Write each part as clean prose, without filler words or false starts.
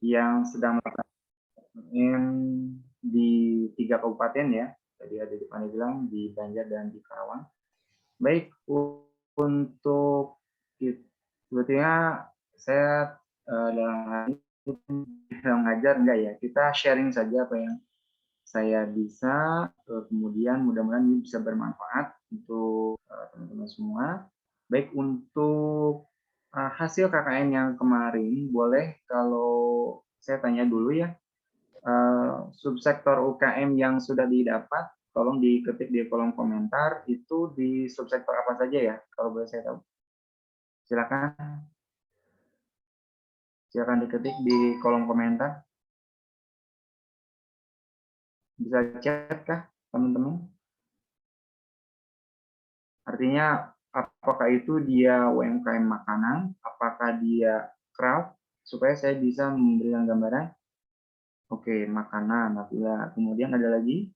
yang sedang melakukan PPKM di 3 kabupaten ya. Tadi ada di Pandeglang, di Banjar, dan di Karawang. Baik, untuk sebetulnya saya dalam ngajar enggak ya, kita sharing saja apa yang saya bisa, kemudian mudah-mudahan ini bisa bermanfaat untuk teman-teman semua. Baik, untuk hasil KKN yang kemarin, boleh kalau saya tanya dulu ya, subsektor UKM yang sudah didapat, tolong diketik di kolom komentar, itu di subsektor apa saja ya, kalau boleh saya tahu. Silakan. Silakan diketik di kolom komentar. Bisa chat kah, teman-teman? Artinya, apakah itu dia UMKM makanan, apakah dia craft, supaya saya bisa memberikan gambaran. Oke, makanan. Kemudian ada lagi?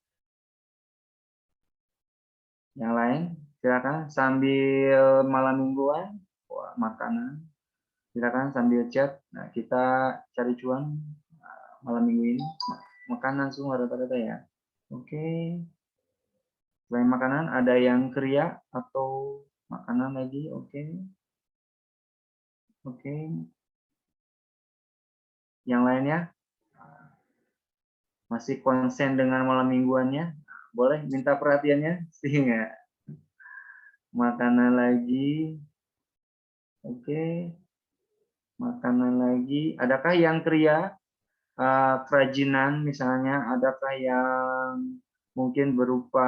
Yang lain? Silakan sambil malam mingguan. Wah, makanan. Silakan sambil chat. Nah, kita cari cuan malam minggu ini. Makanan semua rata-rata ya. Oke. Selain makanan, ada yang kria atau makanan lagi? Oke. Oke. Yang lainnya? Masih konsen dengan malam mingguannya? Boleh minta perhatiannya? Sehingga makanan lagi. Oke. Makanan lagi. Adakah yang kria? Kerajinan misalnya, adakah yang mungkin berupa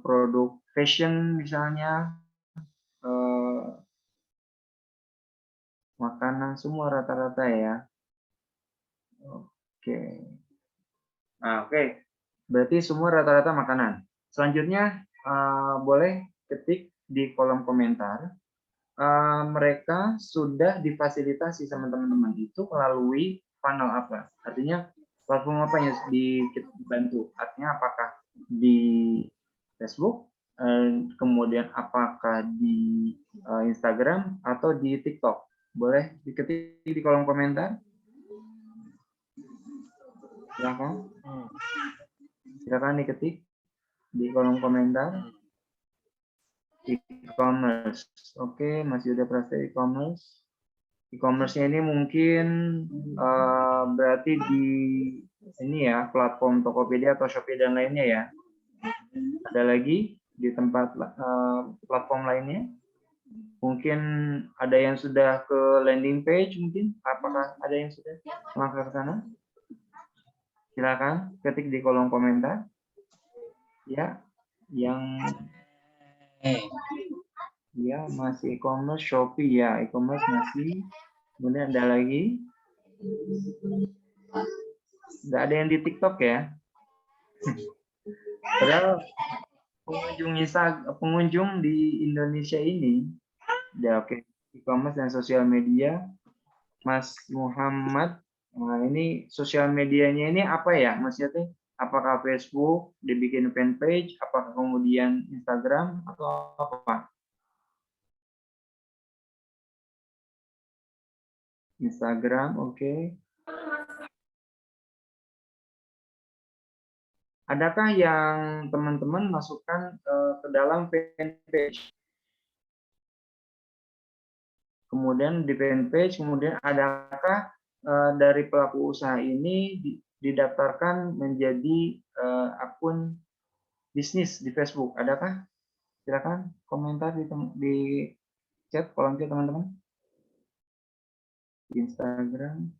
produk fashion misalnya, makanan semua rata-rata ya. Oke. Oke. Berarti semua rata-rata makanan. Selanjutnya boleh ketik di kolom komentar. Mereka sudah difasilitasi sama teman-teman itu melalui funnel apa? Artinya platform apa yang dibantu? Artinya apakah di Facebook, kemudian apakah di Instagram atau di TikTok? Boleh diketik di kolom komentar. Silakan. Silakan diketik di kolom komentar. E-commerce. Oke, masih ada praktek e-commerce. E-commerce-nya ini mungkin berarti di ini ya, platform Tokopedia atau Shopee dan lainnya ya. Ada lagi di tempat platform lainnya? Mungkin ada yang sudah ke landing page mungkin? Apakah ada yang sudah melangkah ke sana? Silakan ketik di kolom komentar. Ya, yang ya masih e-commerce, Shopee ya, e-commerce masih. Kemudian ada lagi. Nggak ada yang di TikTok ya. Padahal pengunjung di Indonesia ini, ya oke, e-commerce dan sosial media, Mas Muhammad. Nah, ini sosial medianya ini apa ya, maksudnya? Apakah Facebook dibikin fanpage, apakah kemudian Instagram atau apa? Instagram, oke. Adakah yang teman-teman masukkan ke dalam fanpage? Kemudian di fanpage, kemudian adakah dari pelaku usaha ini didaftarkan menjadi akun bisnis di Facebook? Adakah? Silakan komentar di chat, kolom chat teman-teman. Di Instagram.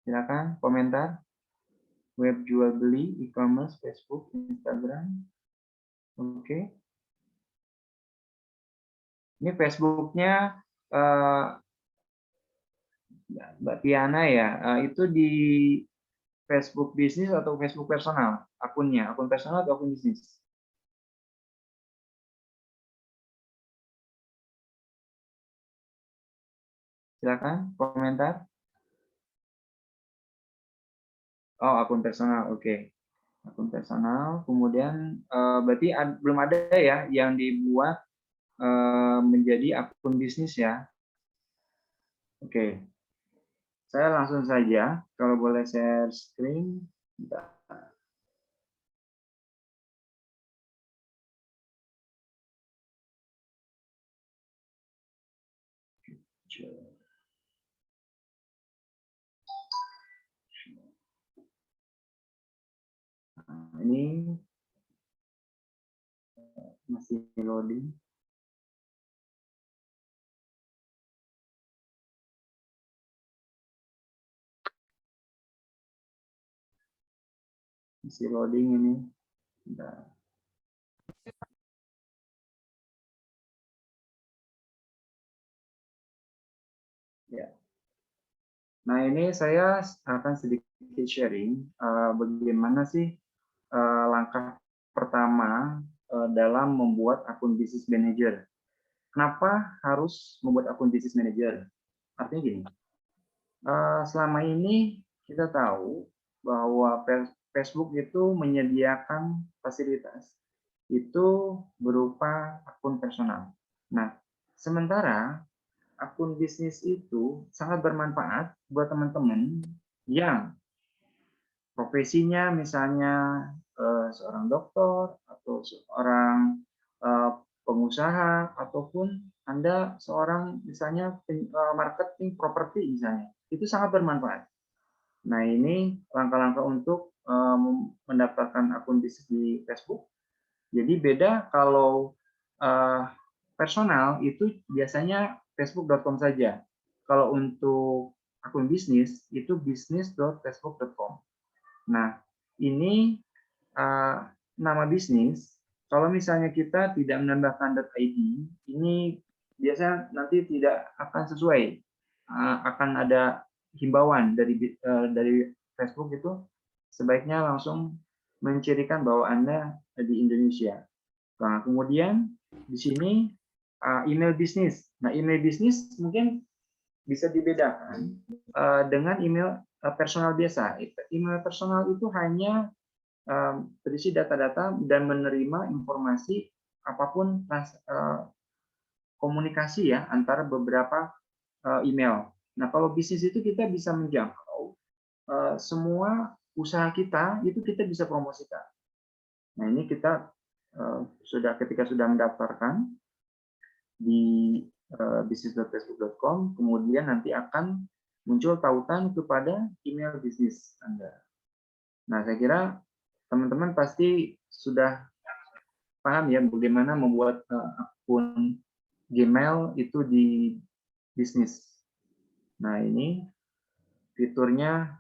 Silakan komentar. Web jual beli, e-commerce, Facebook, Instagram. Oke. Ini Facebooknya Mbak Tiana ya. Itu di Facebook bisnis atau Facebook personal? Akunnya, akun personal atau akun bisnis? Silakan komentar. Oh, akun personal, oke. Akun personal. Kemudian berarti belum ada ya yang dibuat menjadi akun bisnis ya. Oke, saya langsung saja, kalau boleh share screen. Bentar. Nah, ini masih loading. Masih loading ini. Bentar. Ya. Nah, ini saya akan sedikit sharing bagaimana sih langkah pertama dalam membuat akun bisnis manager. Kenapa harus membuat akun bisnis manager? Artinya gini, selama ini kita tahu bahwa Facebook itu menyediakan fasilitas itu berupa akun personal. Nah, sementara akun bisnis itu sangat bermanfaat buat teman-teman yang profesinya misalnya seorang dokter atau seorang pengusaha ataupun Anda seorang misalnya marketing properti misalnya. Itu sangat bermanfaat. Nah, ini langkah-langkah untuk mendaftarkan akun bisnis di Facebook. Jadi beda kalau personal itu biasanya facebook.com saja. Kalau untuk akun bisnis itu business.facebook.com. Nah, ini nama bisnis. Kalau misalnya kita tidak menambahkan .id, ini biasanya nanti tidak akan sesuai. Akan ada himbauan dari Facebook itu sebaiknya langsung mencirikan bahwa Anda di Indonesia. Nah, kemudian di sini email bisnis. Nah, email bisnis mungkin bisa dibedakan dengan email personal biasa. Email personal itu hanya berisi data-data dan menerima informasi apapun komunikasi ya antara beberapa email. Nah, kalau bisnis itu kita bisa menjangkau semua usaha kita, itu kita bisa promosikan. Nah, ini kita ketika sudah mendaftarkan di bisnis.facebook.com, kemudian nanti akan muncul tautan kepada email bisnis Anda. Nah, saya kira teman-teman pasti sudah paham ya bagaimana membuat akun Gmail itu di bisnis. Nah, ini fiturnya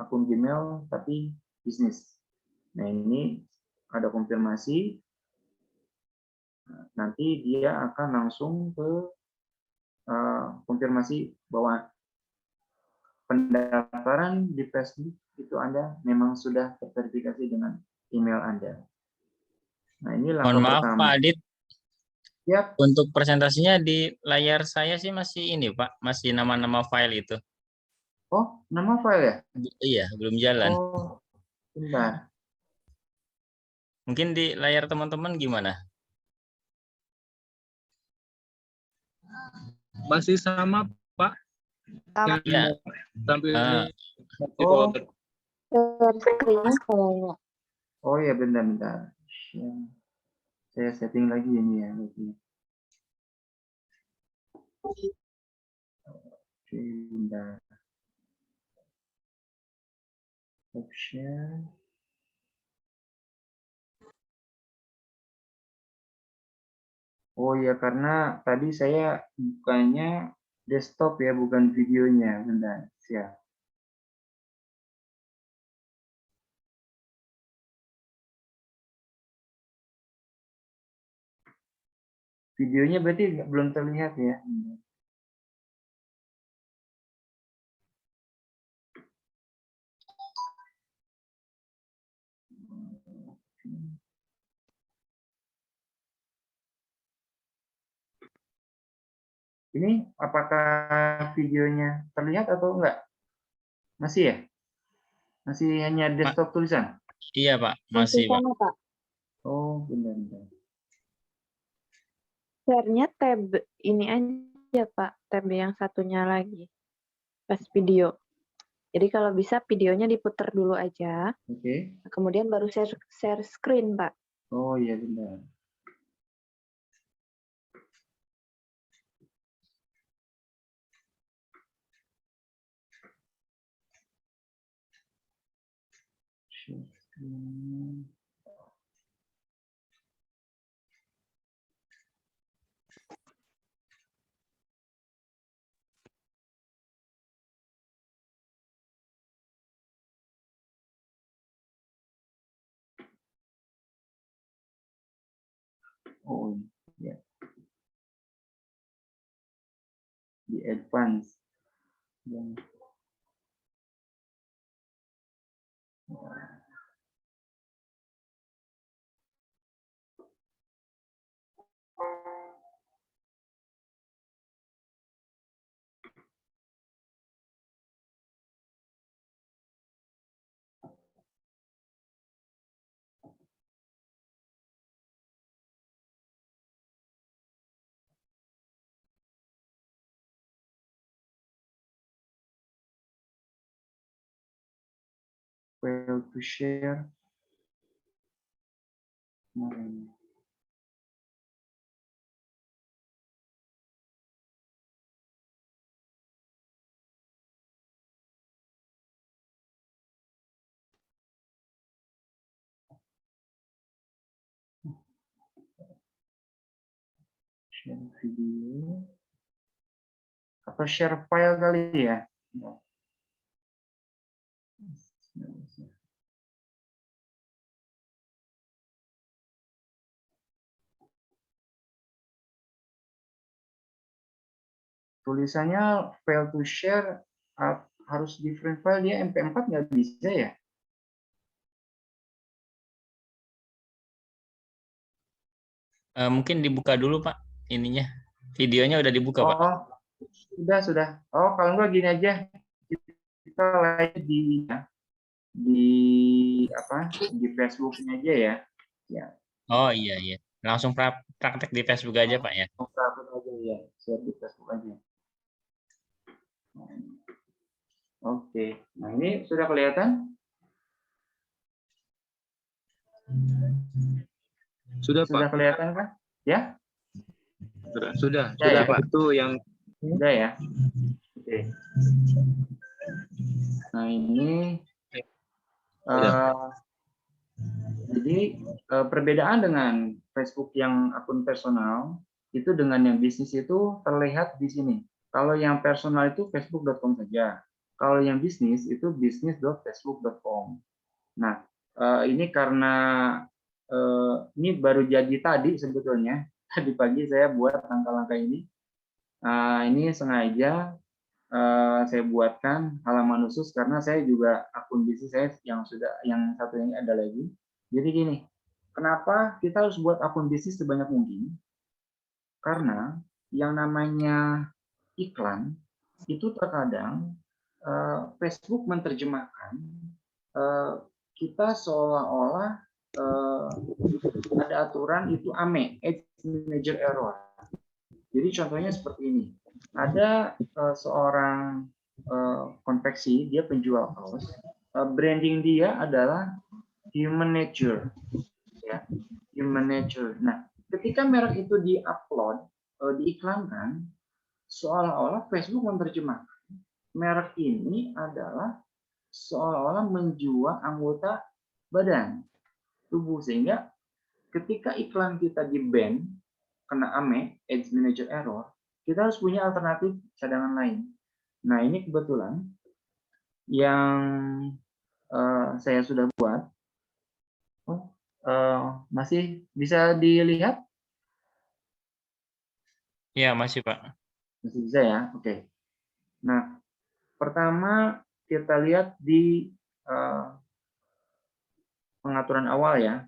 akun Gmail tapi bisnis. Nah, ini ada konfirmasi. Nanti dia akan langsung ke konfirmasi bahwa pendaftaran di Facebook itu Anda memang sudah terverifikasi dengan email Anda. Nah, ini langkah Mohon maaf pertama. Pak Adit, Siap. untuk presentasinya di layar saya sih masih ini Pak, masih nama-nama file itu. Oh, nama file ya? Iya, belum jalan. Oh, bentar. Mungkin di layar teman-teman gimana? Masih sama Pak. Sama. Ya. Tampilnya Oh. Screen kayaknya. Oh ya, bentar. Saya setting lagi ini ya. Oke, bentar. Option. Oh ya, karena tadi saya bukanya desktop ya, bukan videonya. Bentar, siap. Videonya berarti belum terlihat ya. Ini apakah videonya terlihat atau enggak? Masih ya? Masih hanya desktop tulisan? Iya Pak, masih Pak. Sama, Pak. Oh, bentar. Share-nya tab ini aja, Pak. Tab yang satunya lagi. Pas video. Jadi kalau bisa videonya diputar dulu aja. Oke. Kemudian baru share screen, Pak. Oh iya benar. Share screen. Oh iya. Di advance. Yang fail to share. Kemarin. Share video. Atau share file kali ya. Tulisannya fail to share harus different file, dia MP4 nggak bisa ya? Mungkin dibuka dulu Pak ininya. Videonya udah dibuka Pak. Oh, sudah. Oh, kalau nggak gini aja, kita live di apa? Di Facebooknya aja ya. Ya. Oh iya. Langsung praktek di Facebook aja Pak ya. Private aja ya, share di Facebook aja. Oke, nah ini sudah kelihatan? Sudah, Sudah Pak. kelihatan kan? Ya? Sudah, Ya, Pak. ya. Itu yang Sudah ya? Oke. Nah ini jadi perbedaan dengan Facebook yang akun personal itu dengan yang bisnis itu terlihat di sini. Kalau yang personal itu facebook.com saja. Kalau yang bisnis itu bisnis.facebook.com. Nah, ini karena ini baru jadi tadi sebetulnya. Tadi pagi saya buat langkah-langkah ini. Ini sengaja saya buatkan halaman khusus karena saya juga akun bisnis saya yang satu ini ada lagi. Jadi gini, kenapa kita harus buat akun bisnis sebanyak mungkin? Karena yang namanya iklan itu terkadang Facebook menerjemahkan kita seolah-olah ada aturan itu AME, Ads Manager Error. Jadi contohnya seperti ini. Ada seorang konveksi, dia penjual kaos. Branding dia adalah Human Nature, ya, Human Nature. Nah, ketika merek itu diupload, diiklankan, seolah-olah Facebook menerjemahkan merek ini adalah seolah-olah menjual anggota badan tubuh, sehingga ketika iklan kita di ban kena AME, Ads Manager Error, kita harus punya alternatif cadangan lain. Nah, ini kebetulan yang saya sudah buat. Oh, masih bisa dilihat? Iya masih Pak. Masih bisa ya? Oke. Nah, pertama kita lihat di pengaturan awal ya.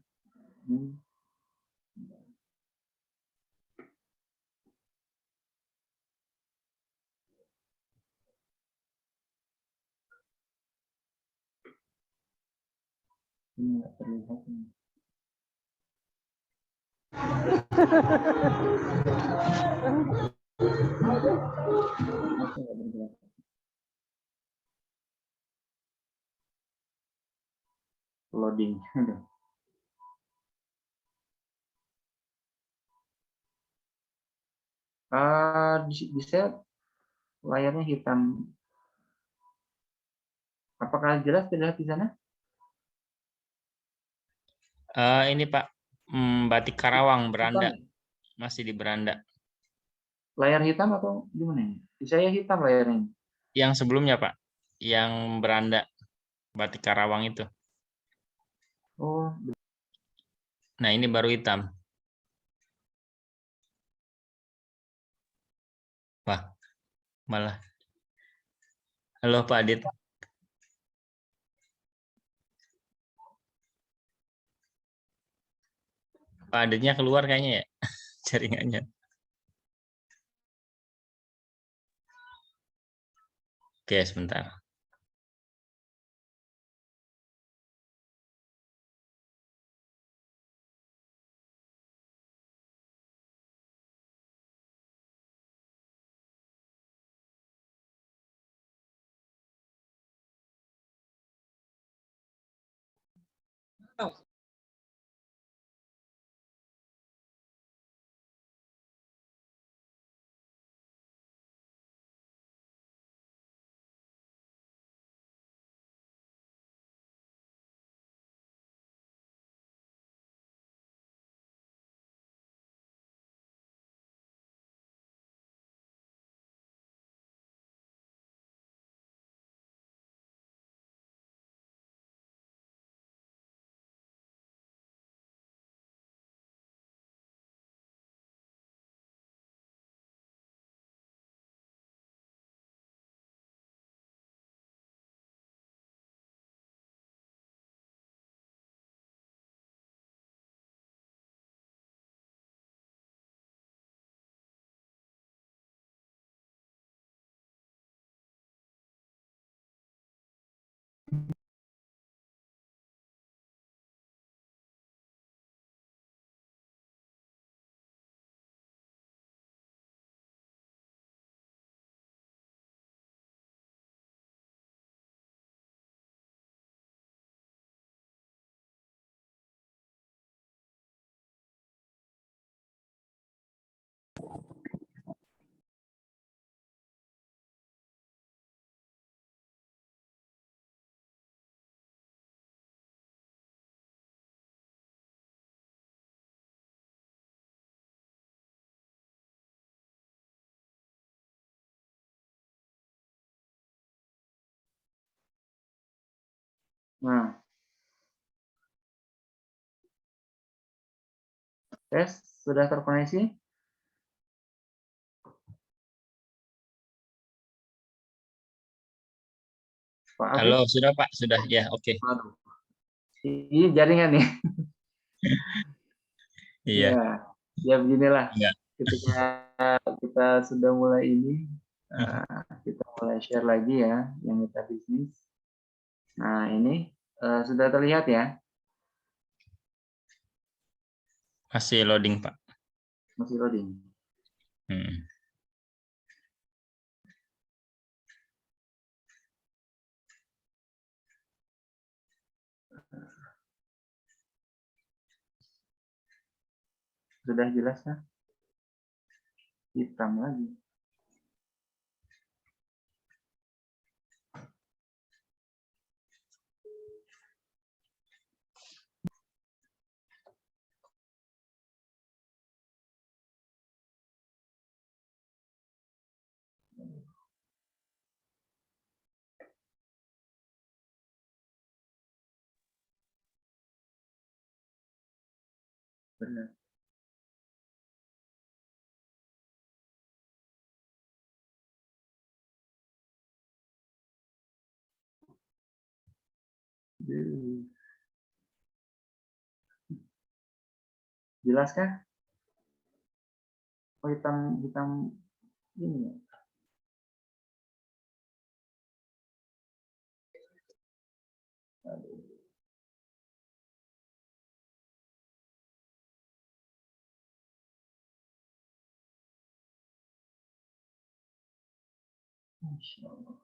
Ini nggak terlihat. Loading. Bisa layarnya hitam. Apakah jelas terlihat di sana? Ini Pak, Batik Karawang beranda, Hitam. masih di beranda. Layar hitam atau gimana ini? Di saya hitam layarnya. Yang sebelumnya Pak, yang beranda Batik Karawang itu. Oh, Nah ini baru hitam. Wah, malah. Halo Pak Adit. Pak Aditnya keluar kayaknya ya, jaringannya. Oke, sebentar. nah, tes sudah terkoneksi? Pak Afif? Halo, sudah Pak, sudah ya, oke. Aduh, ini jaringan nih. Iya, Ya beginilah. iya. Ketika kita sudah mulai ini, kita mulai share lagi ya yang kita bisnis. Nah ini sudah terlihat ya, Masih loading Pak. masih loading. Hmm. Sudah jelas kan? Hitam lagi. Benar. Jelas kan? Oh hitam hitam ini ya. Aduh. Masya Allah.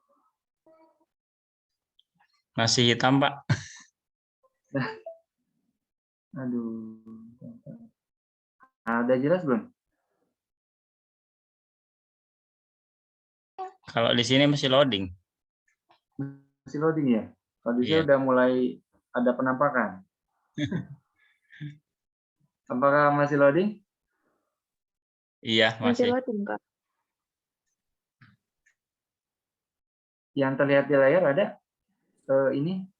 Masih hitam, Pak. Aduh. Ada jelas belum? Kalau di sini masih loading. Masih loading ya? Kalau di sini Iya. udah mulai ada penampakan. Apakah masih loading? Iya, Masih masih. loading, Kak. Yang terlihat di layar ada ini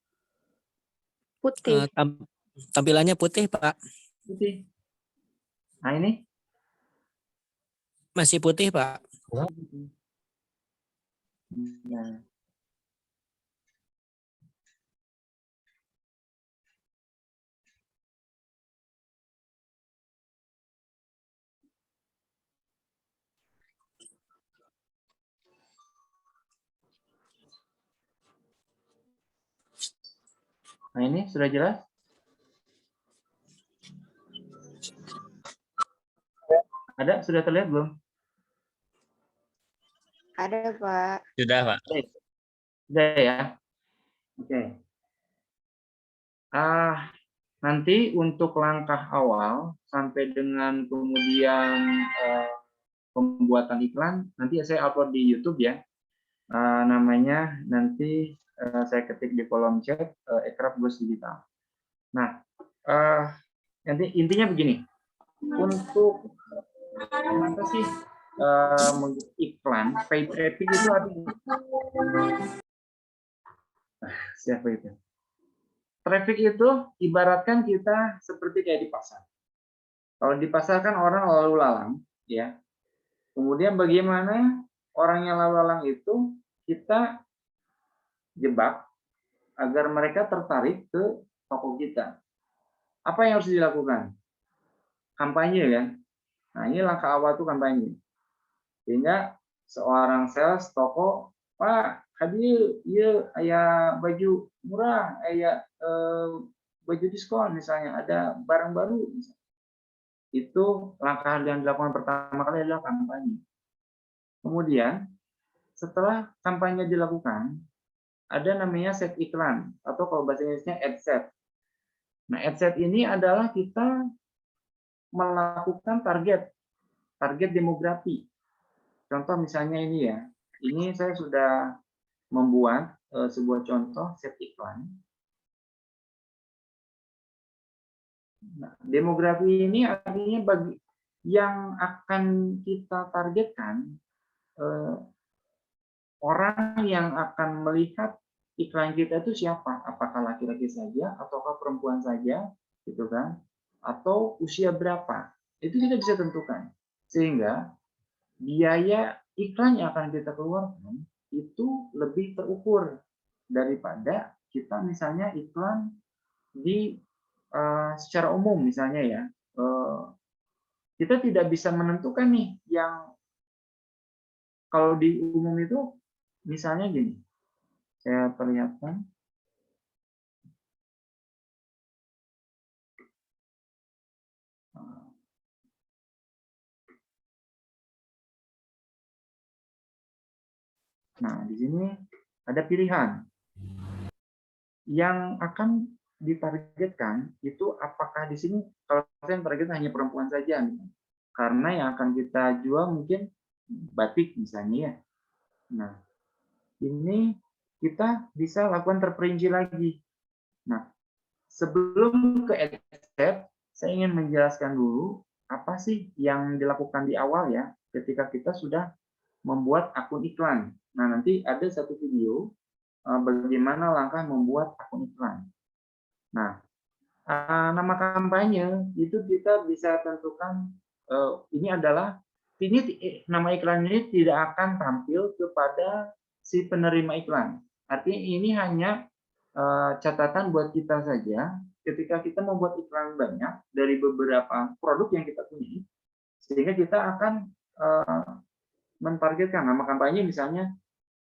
Putih. Tampilannya putih, Pak. putih. Nah ini Masih putih, Pak. Nah, nah ini sudah jelas? Ada? Sudah terlihat belum? Ada, Pak. Sudah, Pak. Sudah ya? Oke. Nanti untuk langkah awal sampai dengan kemudian pembuatan iklan, nanti saya upload di YouTube ya. Namanya nanti saya ketik di kolom chat Ekraf Gus Digital. Nah, nanti intinya begini. Untuk apa sih iklan paid traffic itu artinya siapa itu? Traffic itu ibaratkan kita seperti kayak di pasar. Kalau di pasar kan orang lalu lalang, ya. Kemudian bagaimana orang yang lalu lalang itu kita jebak agar mereka tertarik ke toko kita. Apa yang harus dilakukan? Kampanye kan? Nah ini langkah awal itu kampanye. Sehingga seorang sales toko, Pak, hadir ya aya baju murah, aya baju diskon misalnya, ada barang baru. Itu langkah yang dilakukan pertama kali adalah kampanye. Kemudian setelah kampanye dilakukan, ada namanya set iklan atau kalau bahasa Inggrisnya ad set. Nah, ad set ini adalah kita melakukan target demografi. Contoh misalnya ini ya, ini saya sudah membuat sebuah contoh set iklan. Nah, demografi ini artinya bagi yang akan kita targetkan orang yang akan melihat iklan kita itu siapa? Apakah laki-laki saja ataukah perempuan saja, gitu kan? Atau usia berapa? Itu kita bisa tentukan. Sehingga biaya iklan yang akan kita keluarkan itu lebih terukur daripada kita misalnya iklan di secara umum misalnya ya. Kita tidak bisa menentukan nih yang kalau di umum itu misalnya gini. Saya perlihatkan. Nah, di sini ada pilihan. Yang akan ditargetkan itu apakah di sini kalau saya target hanya perempuan saja. Karena yang akan kita jual mungkin batik misalnya ya. Nah, ini kita bisa lakukan terperinci lagi. Nah, sebelum ke adset, saya ingin menjelaskan dulu apa sih yang dilakukan di awal ya ketika kita sudah membuat akun iklan. Nah, nanti ada satu video bagaimana langkah membuat akun iklan. Nah, nama kampanye itu kita bisa tentukan ini adalah nama iklan ini tidak akan tampil kepada si penerima iklan. Artinya ini hanya catatan buat kita saja ketika kita membuat iklan banyak dari beberapa produk yang kita punya, sehingga kita akan mentargetkan nama kampanye misalnya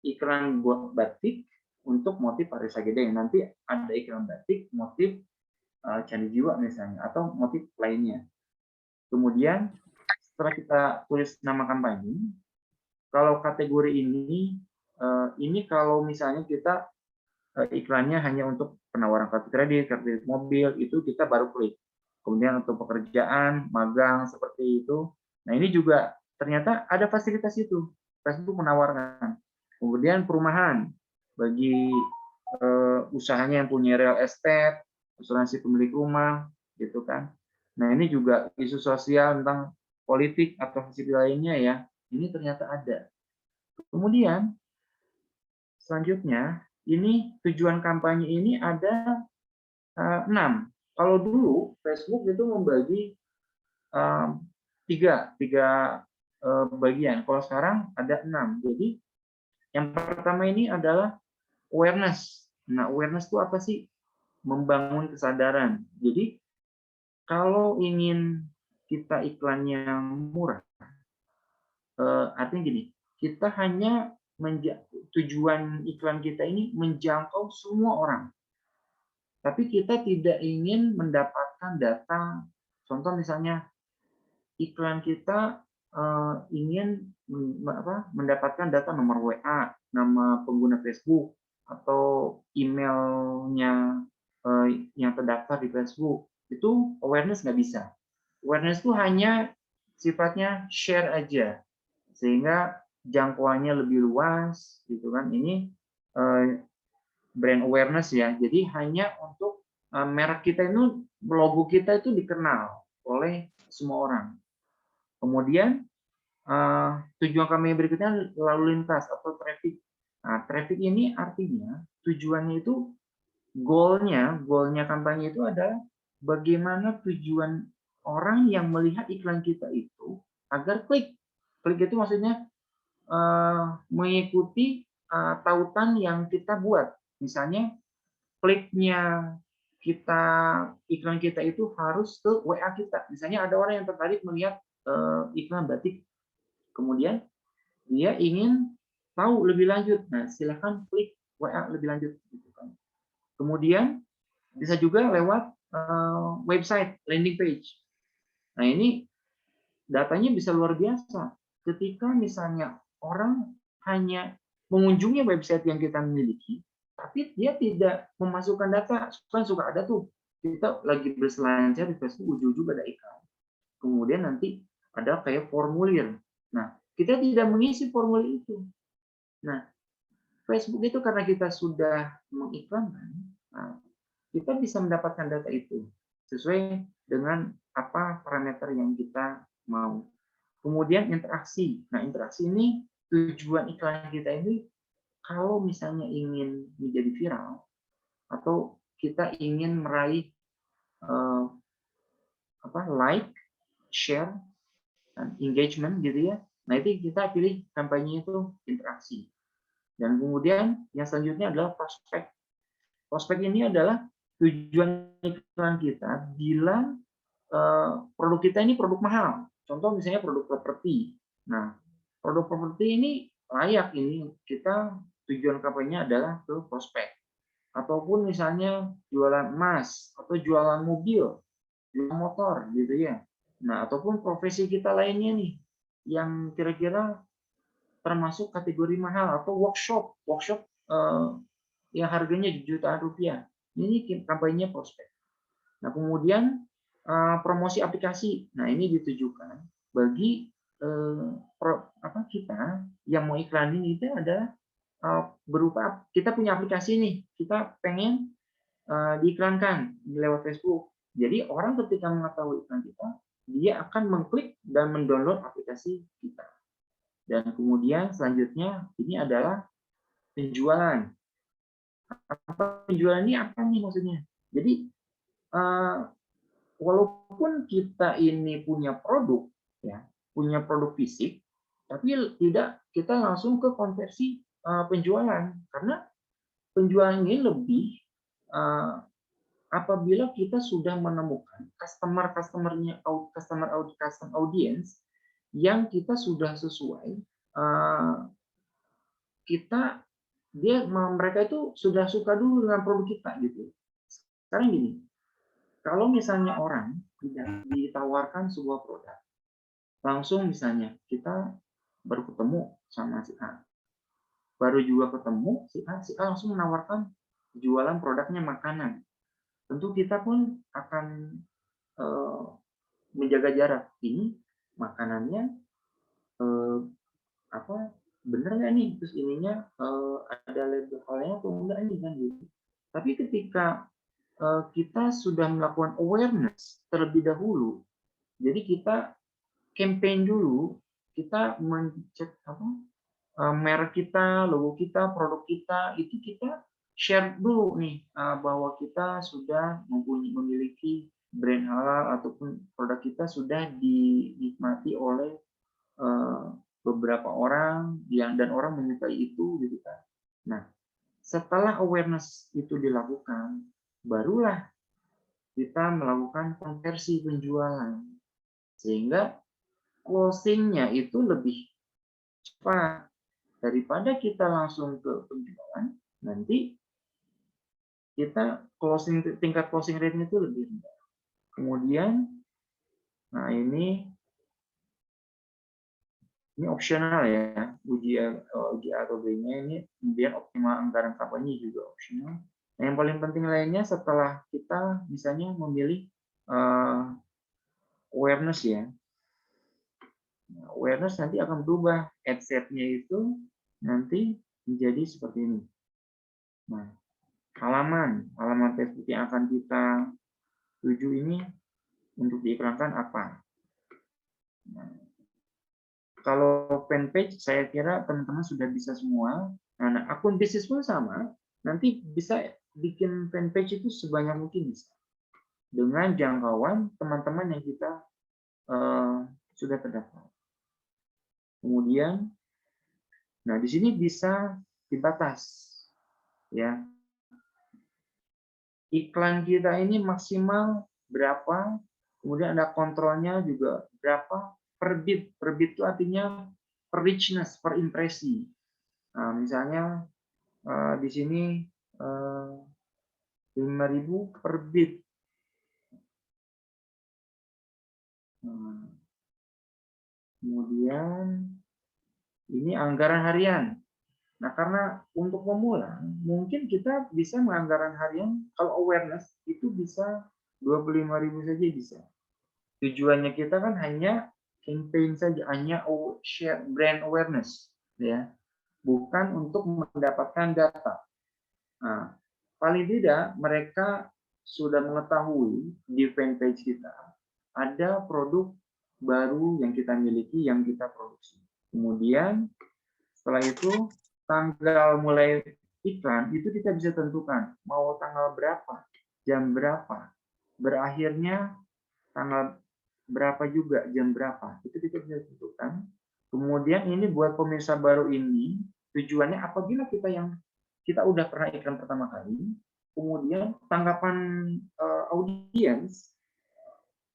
iklan buat batik untuk motif Arisa Gede. Nanti ada iklan batik motif Candi Jiwa misalnya atau motif lainnya. Kemudian setelah kita tulis nama kampanye, kalau kategori ini ini kalau misalnya kita iklannya hanya untuk penawaran kartu kredit mobil, itu kita baru klik. Kemudian untuk pekerjaan, magang seperti itu. Nah, ini juga ternyata ada fasilitas itu. Facebook menawarkan. Kemudian perumahan bagi usahanya yang punya real estate, asuransi pemilik rumah, gitu kan. Nah, ini juga isu sosial tentang politik atau sisi lainnya ya. Ini ternyata ada. Kemudian selanjutnya, ini tujuan kampanye ini ada 6. Kalau dulu Facebook itu membagi tiga bagian. Kalau sekarang ada 6. Jadi yang pertama ini adalah awareness. Nah, awareness itu apa sih? Membangun kesadaran. Jadi kalau ingin kita iklannya murah, artinya gini, kita hanya tujuan iklan kita ini menjangkau semua orang. Tapi kita tidak ingin mendapatkan data, contoh misalnya iklan kita ingin mendapatkan data nomor WA, nama pengguna Facebook, atau emailnya yang terdaftar di Facebook. Itu awareness nggak bisa. Awareness itu hanya sifatnya share aja, sehingga jangkauannya lebih luas, gitu kan. Ini brand awareness ya. Jadi hanya untuk merek kita itu, logo kita itu dikenal oleh semua orang. Kemudian tujuan kami berikutnya lalu lintas atau traffic. Nah, traffic ini artinya tujuannya itu goalnya kampanye itu adalah bagaimana tujuan orang yang melihat iklan kita itu agar klik. Klik itu maksudnya mengikuti tautan yang kita buat. Misalnya kliknya kita, iklan kita itu harus ke WA kita. Misalnya ada orang yang tertarik melihat iklan batik, kemudian dia ingin tahu lebih lanjut. Nah, silakan klik WA lebih lanjut. Kemudian bisa juga lewat website, landing page. Nah, ini datanya bisa luar biasa. Ketika misalnya orang hanya mengunjungi website yang kita miliki, tapi dia tidak memasukkan data. Kan suka ada tuh, kita lagi berselancar di Facebook, ujung-ujung ada iklan. Kemudian nanti ada kayak formulir. Nah, kita tidak mengisi formulir itu. Nah, Facebook itu karena kita sudah mengiklankan, nah, kita bisa mendapatkan data itu sesuai dengan apa parameter yang kita mau. Kemudian interaksi. Nah, interaksi ini tujuan iklan kita ini kalau misalnya ingin menjadi viral atau kita ingin meraih like, share, dan engagement gitu ya. Nah, itu kita pilih kampanye itu interaksi. Dan kemudian yang selanjutnya adalah prospek. Prospek ini adalah tujuan iklan kita bila produk kita ini produk mahal. Contoh misalnya produk properti. Nah, produk properti ini layak ini kita tujuan kampanye adalah ke prospek. Ataupun misalnya jualan emas atau jualan mobil, jualan motor gitu ya. Nah, ataupun profesi kita lainnya nih yang kira-kira termasuk kategori mahal atau workshop yang harganya jutaan rupiah. Ini kampanye prospek. Nah, kemudian promosi aplikasi. Nah, ini ditujukan bagi kita yang mau iklanin itu adalah berupa kita punya aplikasi nih, kita pengen diiklankan lewat Facebook. Jadi orang ketika mengetahui iklan kita, dia akan mengklik dan mendownload aplikasi kita. Dan kemudian selanjutnya ini adalah penjualan. Penjualan ini apa nih maksudnya? Jadi walaupun kita ini punya produk, ya, punya produk fisik, tapi tidak kita langsung ke konversi penjualan, karena penjualan ini lebih apabila kita sudah menemukan customer audience yang kita sudah sesuai, mereka itu sudah suka dulu dengan produk kita gitu. Sekarang gini, kalau misalnya orang ditawarkan sebuah produk, langsung misalnya kita baru ketemu sama si A, baru juga ketemu, si A langsung menawarkan jualan produknya makanan. Tentu kita pun akan menjaga jarak. Ini makanannya bener nggak nih? Terus ininya ada labelnya atau enggak nih kan gitu. Tapi ketika kita sudah melakukan awareness terlebih dahulu, jadi kita campaign dulu, kita mencek merek kita, logo kita, produk kita, itu kita share dulu nih bahwa kita sudah memiliki brand halal ataupun produk kita sudah dinikmati oleh beberapa orang dan orang menyukai itu gitu kan. Nah, setelah awareness itu dilakukan, barulah kita melakukan konversi penjualan sehingga closing-nya itu lebih cepat daripada kita langsung ke penjualan. Nanti kita tingkat closing rate-nya itu lebih rendah. Kemudian, nah ini opsional ya, uji atau B-nya ini, kemudian optimal anggaran kampanye juga opsional. Nah, yang paling penting lainnya setelah kita misalnya memilih awareness ya. Nah, awareness nanti akan berubah, ad set-nya itu nanti menjadi seperti ini. Nah, halaman Facebook yang akan kita tuju ini untuk diiklankan apa? Nah, kalau fanpage saya kira teman-teman sudah bisa semua. Nah, akun bisnis pun sama. Nanti bisa bikin fanpage itu sebanyak mungkin bisa. Dengan jangkauan teman-teman yang kita sudah terdaftar. Kemudian, nah di sini bisa dibatas, ya. Iklan kita ini maksimal berapa? Kemudian ada kontrolnya juga berapa? Per bit itu artinya per richness, per impresi. Nah, misalnya di sini 5.000 per bit. Nah, kemudian ini anggaran harian. Nah, karena untuk pemula mungkin kita bisa menganggaran harian kalau awareness itu bisa 25.000 saja bisa. Tujuannya kita kan hanya campaign saja, hanya share brand awareness, ya, bukan untuk mendapatkan data. Nah, paling tidak mereka sudah mengetahui di fanpage kita ada produk baru yang kita miliki, yang kita produksi. Kemudian setelah itu tanggal mulai iklan itu kita bisa tentukan mau tanggal berapa, jam berapa, berakhirnya tanggal berapa juga, jam berapa, itu kita bisa tentukan. Kemudian ini buat pemirsa baru ini, tujuannya apabila kita udah pernah iklan pertama kali, kemudian tanggapan audiens,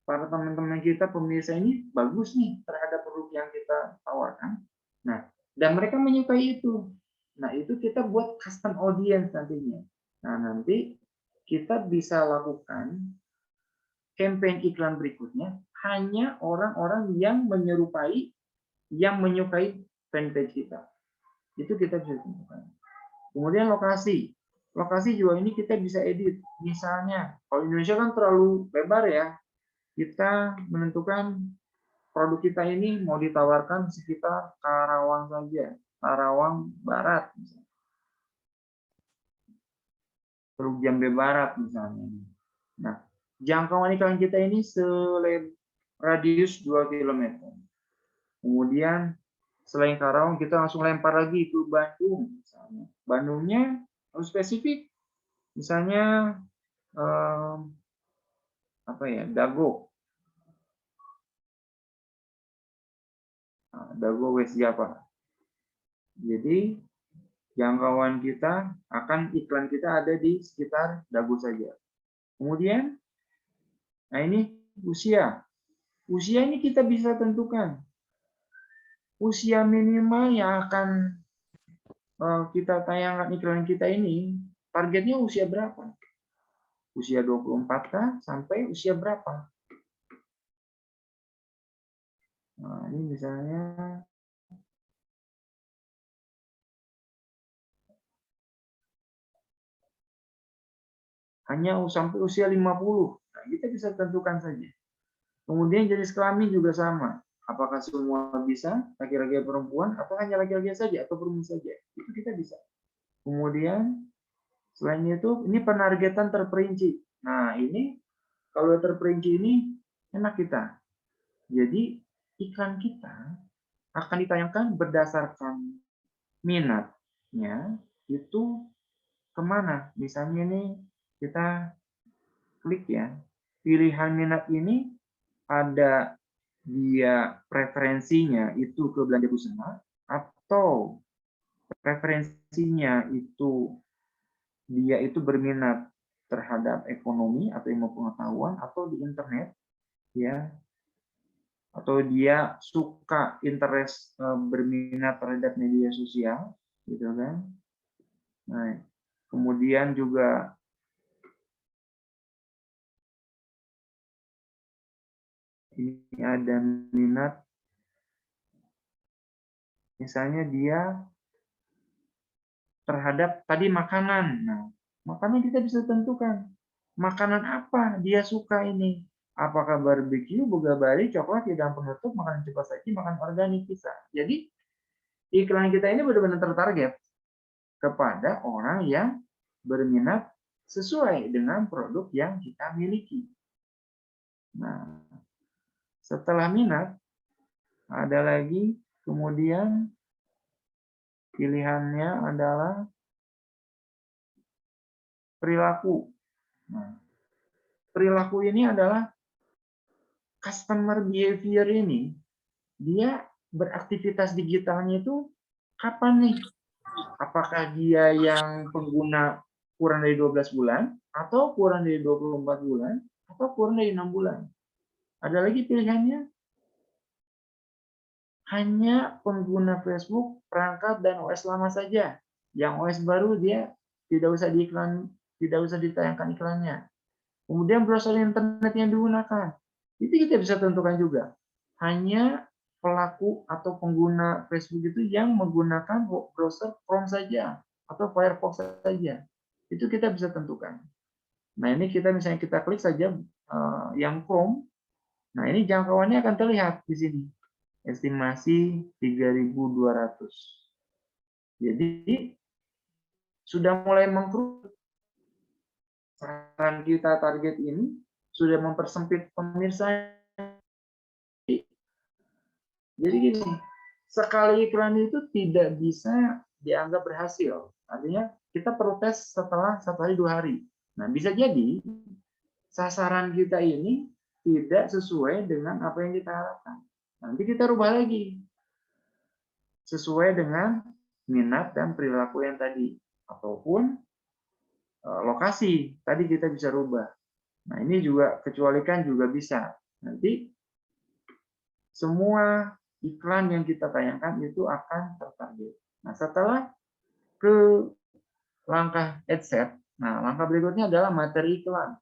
para teman-teman kita pemirsa ini bagus nih terhadap produk yang kita tawarkan. Nah, dan mereka menyukai itu. Nah, itu kita buat custom audience nantinya. Nah, nanti kita bisa lakukan campaign iklan berikutnya hanya orang-orang yang menyukai fanpage kita. Itu kita bisa tentukan. Kemudian lokasi juga ini kita bisa edit. Misalnya, kalau Indonesia kan terlalu lebar ya, kita menentukan produk kita ini mau ditawarkan sekitar Karawang saja, Karawang Barat, misalnya. Teluk Jambe Barat misalnya. Nah, jangkauan iklan kita ini radius 2 km. Kemudian selain Karawang kita langsung lempar lagi ke Bandung misalnya. Bandungnya harus spesifik. Misalnya Dago. Nah, Dago West Java. Jadi jangkauan kita iklan kita ada di sekitar Dago saja. Kemudian, nah ini usia. Usia ini kita bisa tentukan. Usia minimal yang akan kita tayangkan iklan kita ini, targetnya usia berapa? Usia 24 sampai usia berapa? Nah, ini misalnya hanya sampai usia 50. Nah, kita bisa tentukan saja. Kemudian jenis kelamin juga sama. Apakah semua bisa, laki-laki perempuan, atau hanya laki-laki saja, atau perempuan saja. Itu kita bisa. Kemudian, selain itu, ini penargetan terperinci. Nah, ini, kalau terperinci ini, enak kita. Jadi, iklan kita akan ditayangkan berdasarkan minatnya, itu kemana. Misalnya ini, kita klik ya, pilihan minat ini ada dia preferensinya itu ke belanja busana atau preferensinya itu dia itu berminat terhadap ekonomi atau ilmu pengetahuan atau di internet ya, atau dia suka interest berminat terhadap media sosial gitu kan. Nah, kemudian juga ini ada minat, misalnya dia terhadap tadi makanan. Nah, makanan kita bisa tentukan. Makanan apa dia suka ini? Apakah barbecue, boga bali, coklat, hidangan penutup, makanan cepat saji, makanan organik bisa. Jadi iklan kita ini benar-benar tertarget kepada orang yang berminat sesuai dengan produk yang kita miliki. Nah, setelah minat, ada lagi kemudian pilihannya adalah perilaku. Nah, perilaku ini adalah customer behavior ini, dia beraktivitas digitalnya itu kapan nih? Apakah dia yang pengguna kurang dari 12 bulan, atau kurang dari 24 bulan, atau kurang dari 6 bulan? Ada lagi pilihannya, hanya pengguna Facebook, perangkat, dan OS lama saja. Yang OS baru dia tidak usah ditayangkan iklannya. Kemudian browser internet yang digunakan, itu kita bisa tentukan juga. Hanya pelaku atau pengguna Facebook itu yang menggunakan browser Chrome saja atau Firefox saja. Itu kita bisa tentukan. Nah, ini misalnya kita klik saja yang Chrome. Nah, ini jangkauannya akan terlihat di sini. Estimasi 3.200. Jadi sudah mulai mengkerut. Saran kita target ini sudah mempersempit pemirsa. Jadi gini, sekali iklan itu tidak bisa dianggap berhasil. Artinya kita perlu tes setelah 1 hari 2 hari. Nah, bisa jadi sasaran kita ini tidak sesuai dengan apa yang kita harapkan. Nanti kita rubah lagi sesuai dengan minat dan perilaku yang tadi, ataupun lokasi tadi kita bisa rubah. Nah, ini juga kecualikan juga bisa. Nanti semua iklan yang kita tayangkan itu akan tertarget. Nah, setelah ke langkah ad set, nah langkah berikutnya adalah materi iklan.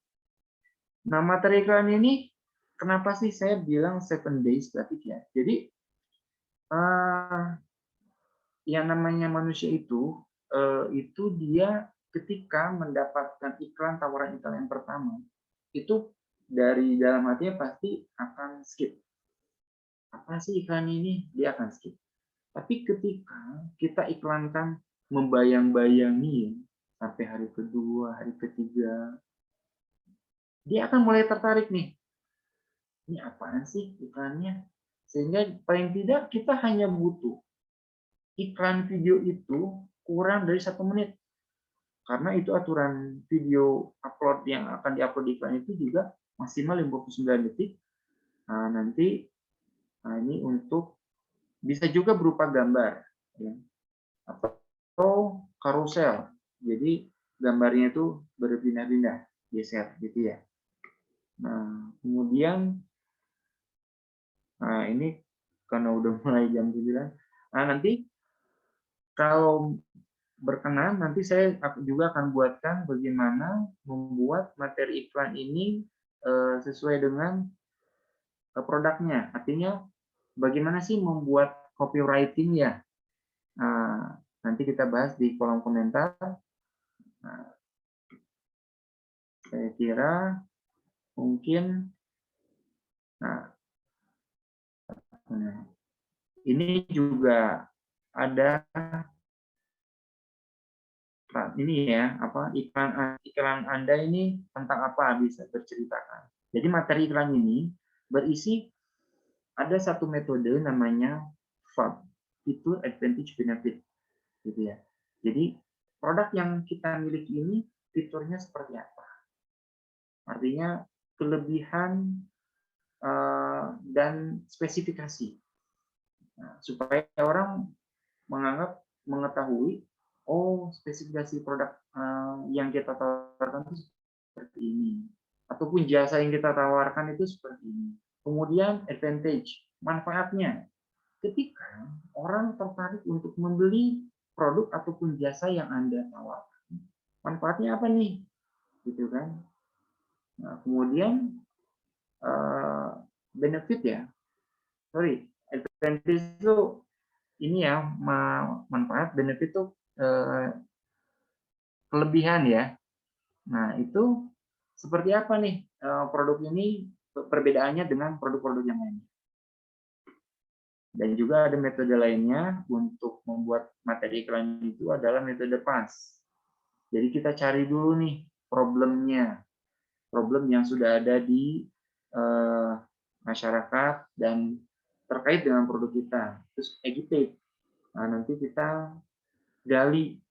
Nah, materi iklan ini kenapa sih saya bilang 7 days static ya? Jadi yang namanya manusia itu dia ketika mendapatkan iklan, tawaran iklan yang pertama, itu dari dalam hatinya pasti akan skip. Apa sih iklan ini? Dia akan skip. Tapi ketika kita iklankan membayang-bayangi sampai hari kedua, hari ketiga, dia akan mulai tertarik nih. Ini apaan sih iklannya? Sehingga paling tidak kita hanya butuh iklan video itu kurang dari 1 menit. Karena itu aturan video upload yang akan diupload iklan itu juga maksimal 59 detik. Nah, nanti ini untuk bisa juga berupa gambar ya, atau karusel. Jadi gambarnya itu berpindah-pindah, geser gitu ya. Nah, kemudian ini karena udah mulai jam 9. Nah, nanti kalau berkenan, nanti saya juga akan buatkan bagaimana membuat materi iklan ini sesuai dengan produknya. Artinya bagaimana sih membuat copywriting ya. Nanti kita bahas di kolom komentar. Saya kira mungkin, nah, ini juga ada ini ya, apa iklan Anda ini tentang apa, bisa berceritakan. Jadi materi iklan ini berisi ada satu metode namanya FAB, Fitur Advantage Benefit, gitu ya. Jadi produk yang kita miliki ini fiturnya seperti apa? Artinya kelebihan dan spesifikasi. Nah, supaya orang mengetahui, oh spesifikasi produk yang kita tawarkan itu seperti ini, ataupun jasa yang kita tawarkan itu seperti ini. Kemudian advantage, manfaatnya, ketika orang tertarik untuk membeli produk ataupun jasa yang Anda tawarkan, manfaatnya apa nih, gitu kan? Nah, kemudian benefit ya, sorry, advantage itu ini ya, manfaat, benefit itu kelebihan ya. Nah, itu seperti apa nih produk ini perbedaannya dengan produk-produk yang lain. Dan juga ada metode lainnya untuk membuat materi iklan itu adalah metode PAS. Jadi kita cari dulu nih problemnya, problem yang sudah ada di masyarakat dan terkait dengan produk kita. Terus educate. Nah, nanti kita gali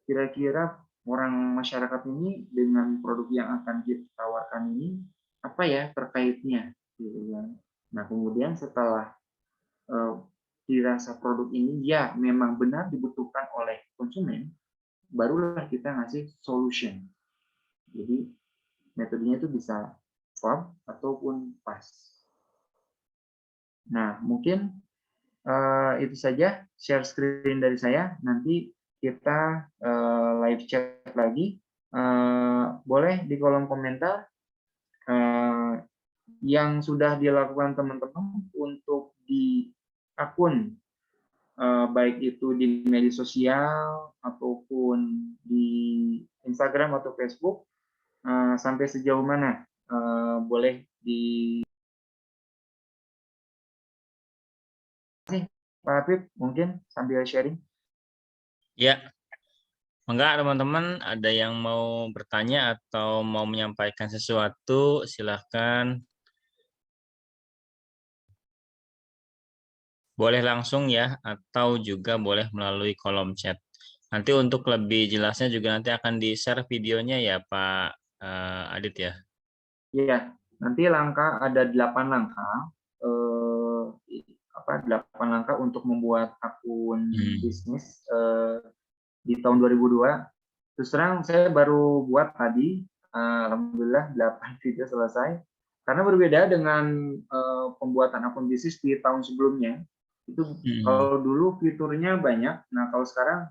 kira-kira orang masyarakat ini dengan produk yang akan kita tawarkan ini apa ya terkaitnya, gitu kan. Nah, kemudian setelah dirasa produk ini ya memang benar dibutuhkan oleh konsumen, barulah kita ngasih solution. Jadi metodenya itu bisa FAB ataupun PAS. Nah, mungkin itu saja share screen dari saya. Nanti kita live chat lagi. Boleh di kolom komentar yang sudah dilakukan teman-teman untuk di akun, baik itu di media sosial ataupun di Instagram atau Facebook, sampai sejauh mana, boleh di Pak Habib mungkin sambil sharing. Ya, enggak teman-teman ada yang mau bertanya atau mau menyampaikan sesuatu, silahkan. Boleh langsung ya, atau juga boleh melalui kolom chat. Nanti untuk lebih jelasnya juga nanti akan di-share videonya ya Pak Adit ya. Iya, nanti ada 8 langkah, 8 langkah untuk membuat akun bisnis di tahun 2002. Terus terang saya baru buat tadi, alhamdulillah 8 video selesai. Karena berbeda dengan pembuatan akun bisnis di tahun sebelumnya. Itu kalau dulu fiturnya banyak, nah kalau sekarang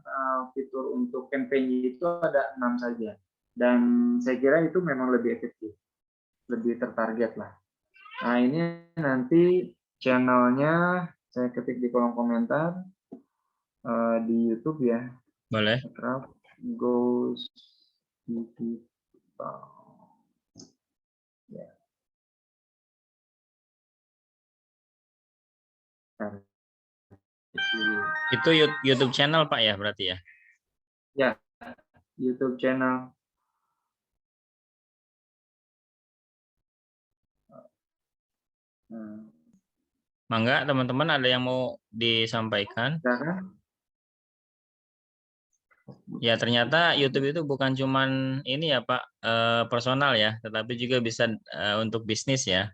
fitur untuk campaign itu ada 6 saja. Dan saya kira itu memang lebih efektif, lebih tertarget lah. Nah, ini nanti channelnya saya ketik di kolom komentar di YouTube ya. Boleh. Akrab Goes YouTube. Ya. Itu YouTube channel Pak ya berarti ya? Ya, YouTube channel. Mangga teman-teman ada yang mau disampaikan? Ya ternyata YouTube itu bukan cuman ini ya Pak personal ya, tetapi juga bisa untuk bisnis ya.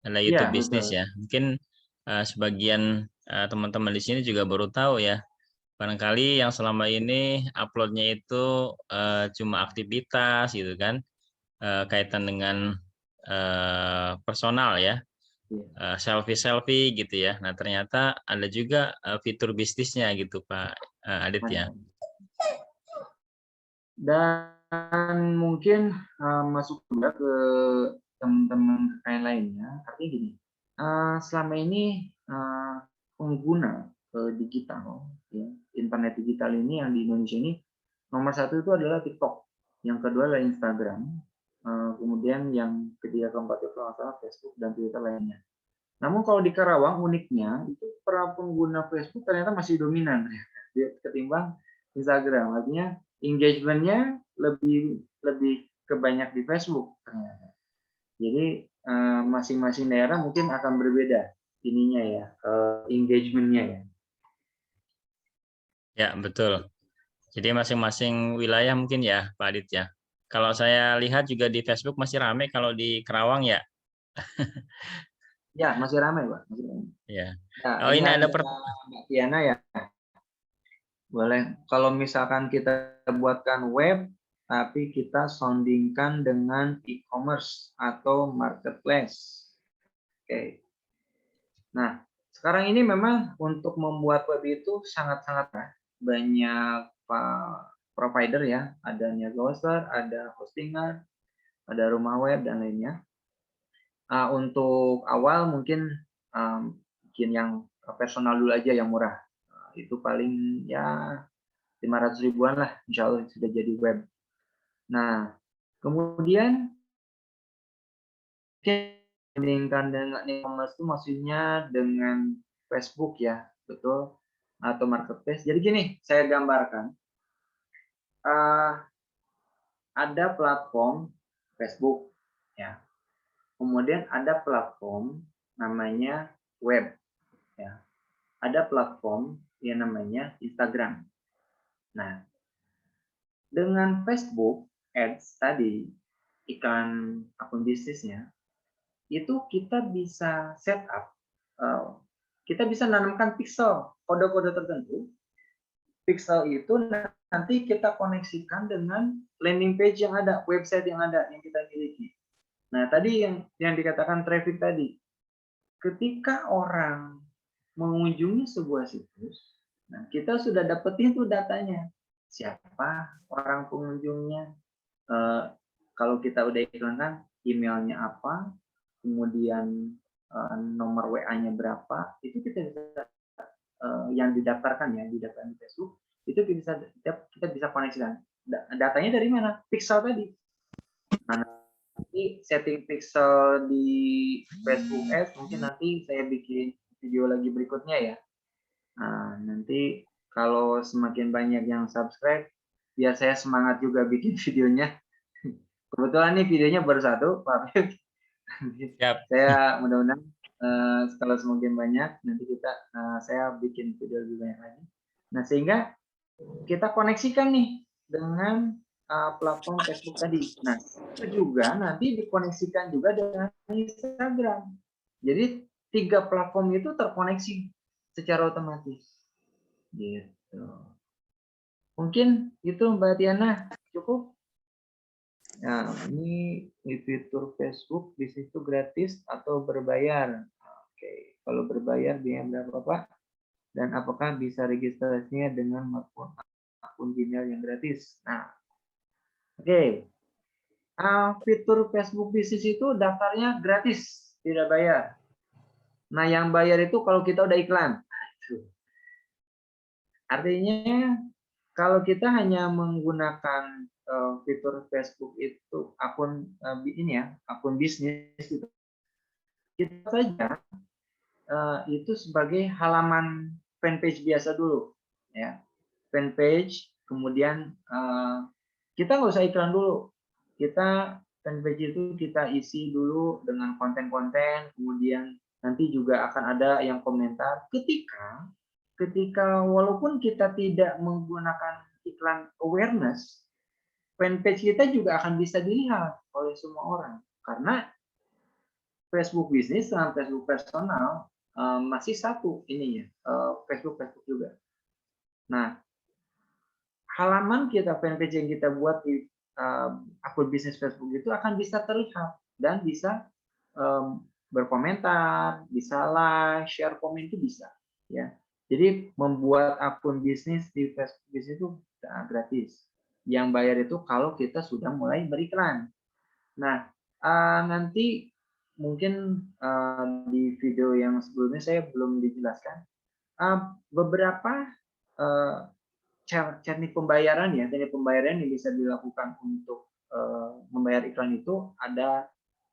Ada YouTube Ya, bisnis betul. ya. Mungkin sebagian teman-teman di sini juga baru tahu ya. Barangkali yang selama ini uploadnya itu cuma aktivitas gitu kan, kaitan dengan personal ya, selfie gitu ya. Nah ternyata ada juga fitur bisnisnya gitu Pak Adit ya. Dan mungkin masuk juga ke teman-teman yang lainnya. Artinya gini, selama ini pengguna digital, ya, internet digital ini yang di Indonesia ini nomor 1 itu adalah TikTok, yang kedua adalah Instagram, kemudian yang ketiga keempat itu kalau nggak salah Facebook dan Twitter lainnya. Namun kalau di Karawang uniknya itu para pengguna Facebook ternyata masih dominan ketimbang Instagram. Artinya engagement-nya lebih kebanyak di Facebook ternyata. Jadi masing-masing daerah mungkin akan berbeda ininya ya, engagement-nya ya. Ya, betul. Jadi masing-masing wilayah mungkin ya, Pak Adit ya. Kalau saya lihat juga di Facebook masih ramai kalau di Kerawang ya. Ya, masih ramai, Pak. Masih ramai. Ya. Nah, Oh, ini ada Mbak Tiana ya. Boleh. Kalau misalkan kita buatkan web, tapi kita soundingkan dengan e-commerce atau marketplace. Oke. Nah, sekarang ini memang untuk membuat web itu sangat-sangat banyak provider ya. Ada Niaga Hoster, ada hostingan, ada rumah web, dan lainnya. Untuk awal mungkin bikin yang personal dulu aja yang murah. Itu paling ya 500 ribuan lah, insya Allah sudah jadi web. Nah, kemudian bandingkan dengan e-commerce itu maksudnya dengan Facebook ya, betul, atau marketplace. Jadi gini, saya gambarkan. Ada platform Facebook, ya. Kemudian ada platform namanya web, ya. Ada platform yang namanya Instagram. Nah, dengan Facebook Ads tadi, iklan akun bisnisnya, itu kita bisa setup, kita bisa nanamkan pixel, kode-kode tertentu. Pixel itu nanti kita koneksikan dengan landing page yang ada, website yang ada, yang kita miliki. Nah, tadi yang dikatakan traffic tadi, ketika orang mengunjungi sebuah situs, nah kita sudah dapetin tuh datanya, siapa orang pengunjungnya, kalau kita udah iklankan emailnya apa, kemudian nomor WA-nya berapa, itu kita bisa yang didaftarkan ya, didaftarkan di Facebook, itu kita bisa koneksikan. Datanya dari mana? Pixel tadi. Nah, nanti setting pixel di Facebook Ads mungkin nanti saya bikin video lagi berikutnya ya. Nah, nanti kalau semakin banyak yang subscribe, biar saya semangat juga bikin videonya. Kebetulan nih videonya baru satu, Pak. Siap. Saya mudah-mudahan kalau semakin banyak nanti saya bikin video lebih banyak lagi. Nah, sehingga kita koneksikan nih dengan platform Facebook tadi. Nah, itu juga nanti dikoneksikan juga dengan Instagram. Jadi 3 platform itu terkoneksi secara otomatis. Gitu. Mungkin itu Mbak Tiana cukup. Nah, ini fitur Facebook di situ gratis atau berbayar. Oke, kalau berbayar biaya berapa Pak? Dan apakah bisa registrasinya dengan akun Gmail yang gratis? Nah, oke. Fitur Facebook Business itu daftarnya gratis, tidak bayar. Nah, yang bayar itu kalau kita udah iklan. Artinya kalau kita hanya menggunakan fitur Facebook itu akun ini ya, akun bisnis itu, kita saja itu sebagai halaman fanpage biasa dulu, ya, fanpage. Kemudian kita nggak usah iklan dulu, kita fanpage itu kita isi dulu dengan konten-konten, kemudian nanti juga akan ada yang komentar. Ketika walaupun kita tidak menggunakan iklan awareness, fanpage kita juga akan bisa dilihat oleh semua orang, karena Facebook bisnis dengan Facebook personal masih satu ininya, Facebook juga. Nah, halaman kita, fanpage yang kita buat di akun bisnis Facebook itu akan bisa terlihat dan bisa berkomentar, bisa like, share komen itu bisa, ya. Jadi membuat akun bisnis di Facebook bisnis itu gratis. Yang bayar itu kalau kita sudah mulai beriklan. Nah, nanti mungkin di video yang sebelumnya saya belum dijelaskan beberapa teknik pembayaran ya, teknik pembayaran yang bisa dilakukan untuk membayar iklan itu ada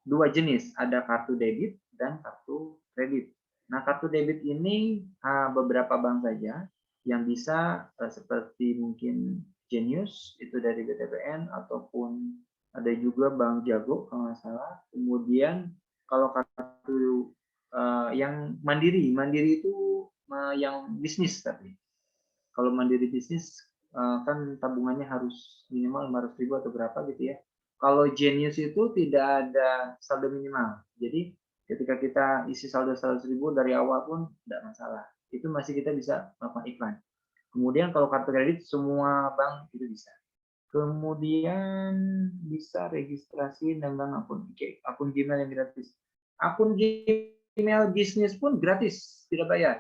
2 jenis, ada kartu debit dan kartu kredit. Nah, kartu debit ini beberapa bank saja yang bisa, seperti mungkin Genius itu dari BTPN, ataupun ada juga Bank Jago kalau nggak salah. Kemudian kalau kartu yang Mandiri itu yang bisnis, tapi kalau Mandiri bisnis kan tabungannya harus minimal 500.000 atau berapa gitu ya. Kalau Genius itu tidak ada saldo minimal. Jadi ketika kita isi saldo 100.000 dari awal pun tidak masalah. Itu masih kita bisa melakukan iklan. Kemudian kalau kartu kredit semua bank itu bisa. Kemudian bisa registrasi dengan akun Gmail yang gratis. Akun Gmail bisnis pun gratis, tidak bayar.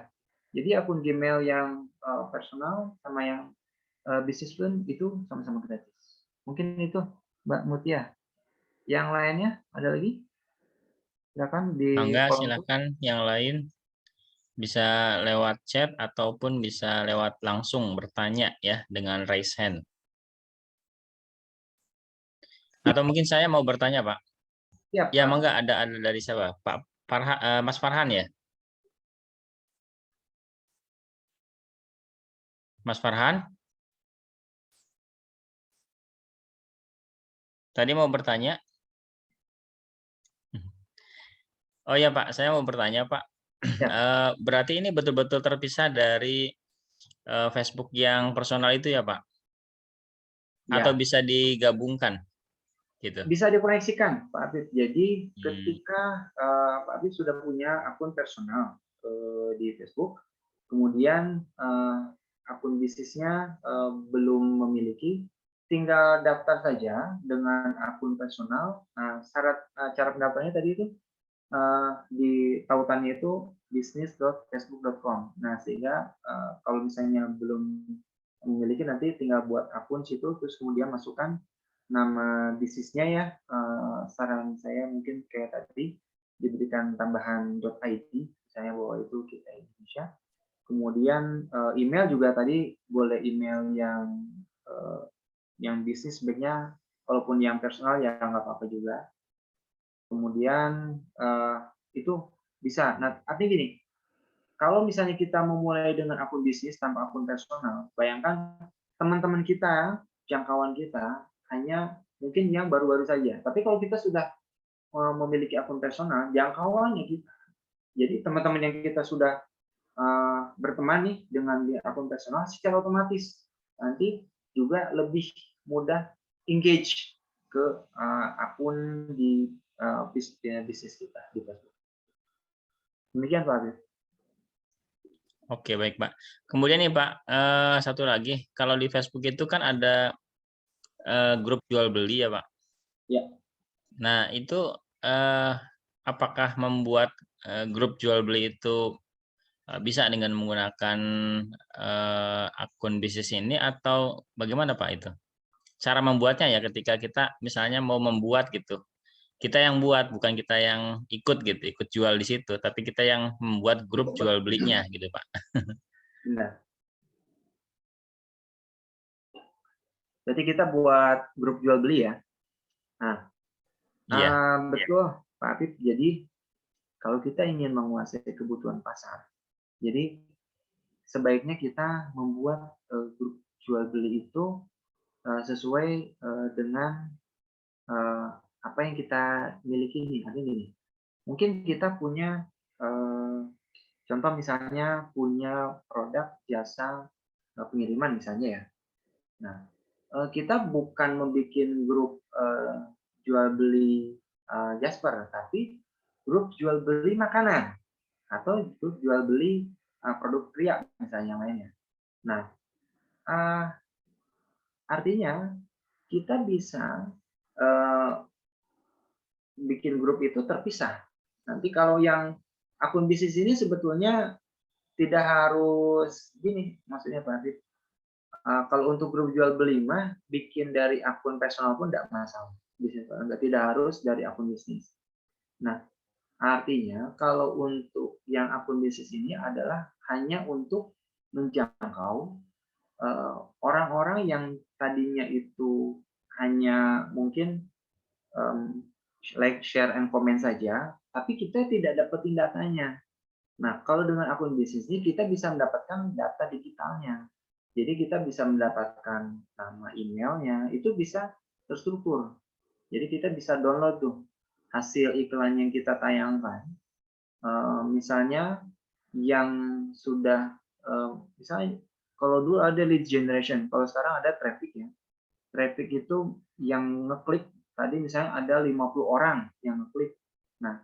Jadi akun Gmail yang personal sama yang bisnis pun itu sama-sama gratis. Mungkin itu Mbak Mutia. Yang lainnya ada lagi? Silakan di Mangga, kolom. silakan yang lain bisa lewat chat ataupun bisa lewat langsung bertanya ya dengan raise hand. Atau mungkin saya mau bertanya, Pak. Siap, Ya, Pak. mangga, ada dari siapa? Pak Mas Farhan ya? Mas Farhan? Tadi mau bertanya? Oh ya Pak, saya mau bertanya Pak. Ya. Berarti ini betul-betul terpisah dari Facebook yang personal itu ya Pak? Ya. Atau bisa digabungkan? Gitu. Bisa dikoneksikan Pak Afif. Jadi ketika Pak Afif sudah punya akun personal di Facebook, kemudian akun bisnisnya belum memiliki, tinggal daftar saja dengan akun personal. Nah, cara pendaftarannya tadi itu di tautannya itu business.facebook.com. Nah, sehingga kalau misalnya belum memiliki, nanti tinggal buat akun situ, terus kemudian masukkan nama bisnisnya ya. Saran saya mungkin kayak tadi diberikan tambahan .id, misalnya bahwa itu kita Indonesia. Kemudian email juga tadi boleh email yang bisnis sebaiknya, walaupun yang personal ya nggak apa-apa juga. Kemudian itu bisa. Nah, artinya gini, kalau misalnya kita memulai dengan akun bisnis tanpa akun personal, bayangkan teman-teman kita, jangkauan kita hanya mungkin yang baru-baru saja. Tapi kalau kita sudah memiliki akun personal, jangkauannya kita. Jadi teman-teman yang kita sudah berteman nih dengan di akun personal, secara otomatis nanti juga lebih mudah engage ke akun di bisnis kita di Facebook. Demikian Pak Afif. Oke, baik Pak. Kemudian nih Pak, satu lagi, kalau di Facebook itu kan ada grup jual beli ya Pak? Ya. Nah, itu apakah membuat grup jual beli itu bisa dengan menggunakan akun bisnis ini atau bagaimana Pak itu? Cara membuatnya ya ketika kita misalnya mau membuat gitu. Kita yang buat, bukan kita yang ikut gitu, ikut jual di situ, tapi kita yang membuat grup jual belinya gitu Pak. Benar. Berarti kita buat grup jual beli ya. Nah, Iya. betul Pak Afif. Jadi kalau kita ingin menguasai kebutuhan pasar, jadi sebaiknya kita membuat grup jual beli itu sesuai dengan apa yang kita miliki ini. Artinya gini, mungkin kita punya contoh misalnya punya produk jasa pengiriman misalnya ya. Nah, kita bukan membuat grup jual beli Jasper, tapi grup jual beli makanan atau grup jual beli produk pria misalnya yang lainnya. Nah, artinya kita bisa bikin grup itu terpisah. Nanti kalau yang akun bisnis ini sebetulnya tidak harus gini, maksudnya Pak Adit. Kalau untuk grup jual beli mah bikin dari akun personal pun tidak masalah. Tidak harus dari akun bisnis. Nah, artinya kalau untuk yang akun bisnis ini adalah hanya untuk menjangkau orang-orang yang tadinya itu hanya mungkin like, share, and comment saja, tapi kita tidak dapetin datanya. Nah, kalau dengan akun bisnis ini kita bisa mendapatkan data digitalnya. Jadi kita bisa mendapatkan nama emailnya, itu bisa terstruktur. Jadi kita bisa download tuh hasil iklan yang kita tayangkan. Misalnya yang sudah, misalnya kalau dulu ada lead generation, kalau sekarang ada traffic ya. Traffic itu yang ngeklik, tadi misalnya ada 50 orang yang ngeklik. Nah,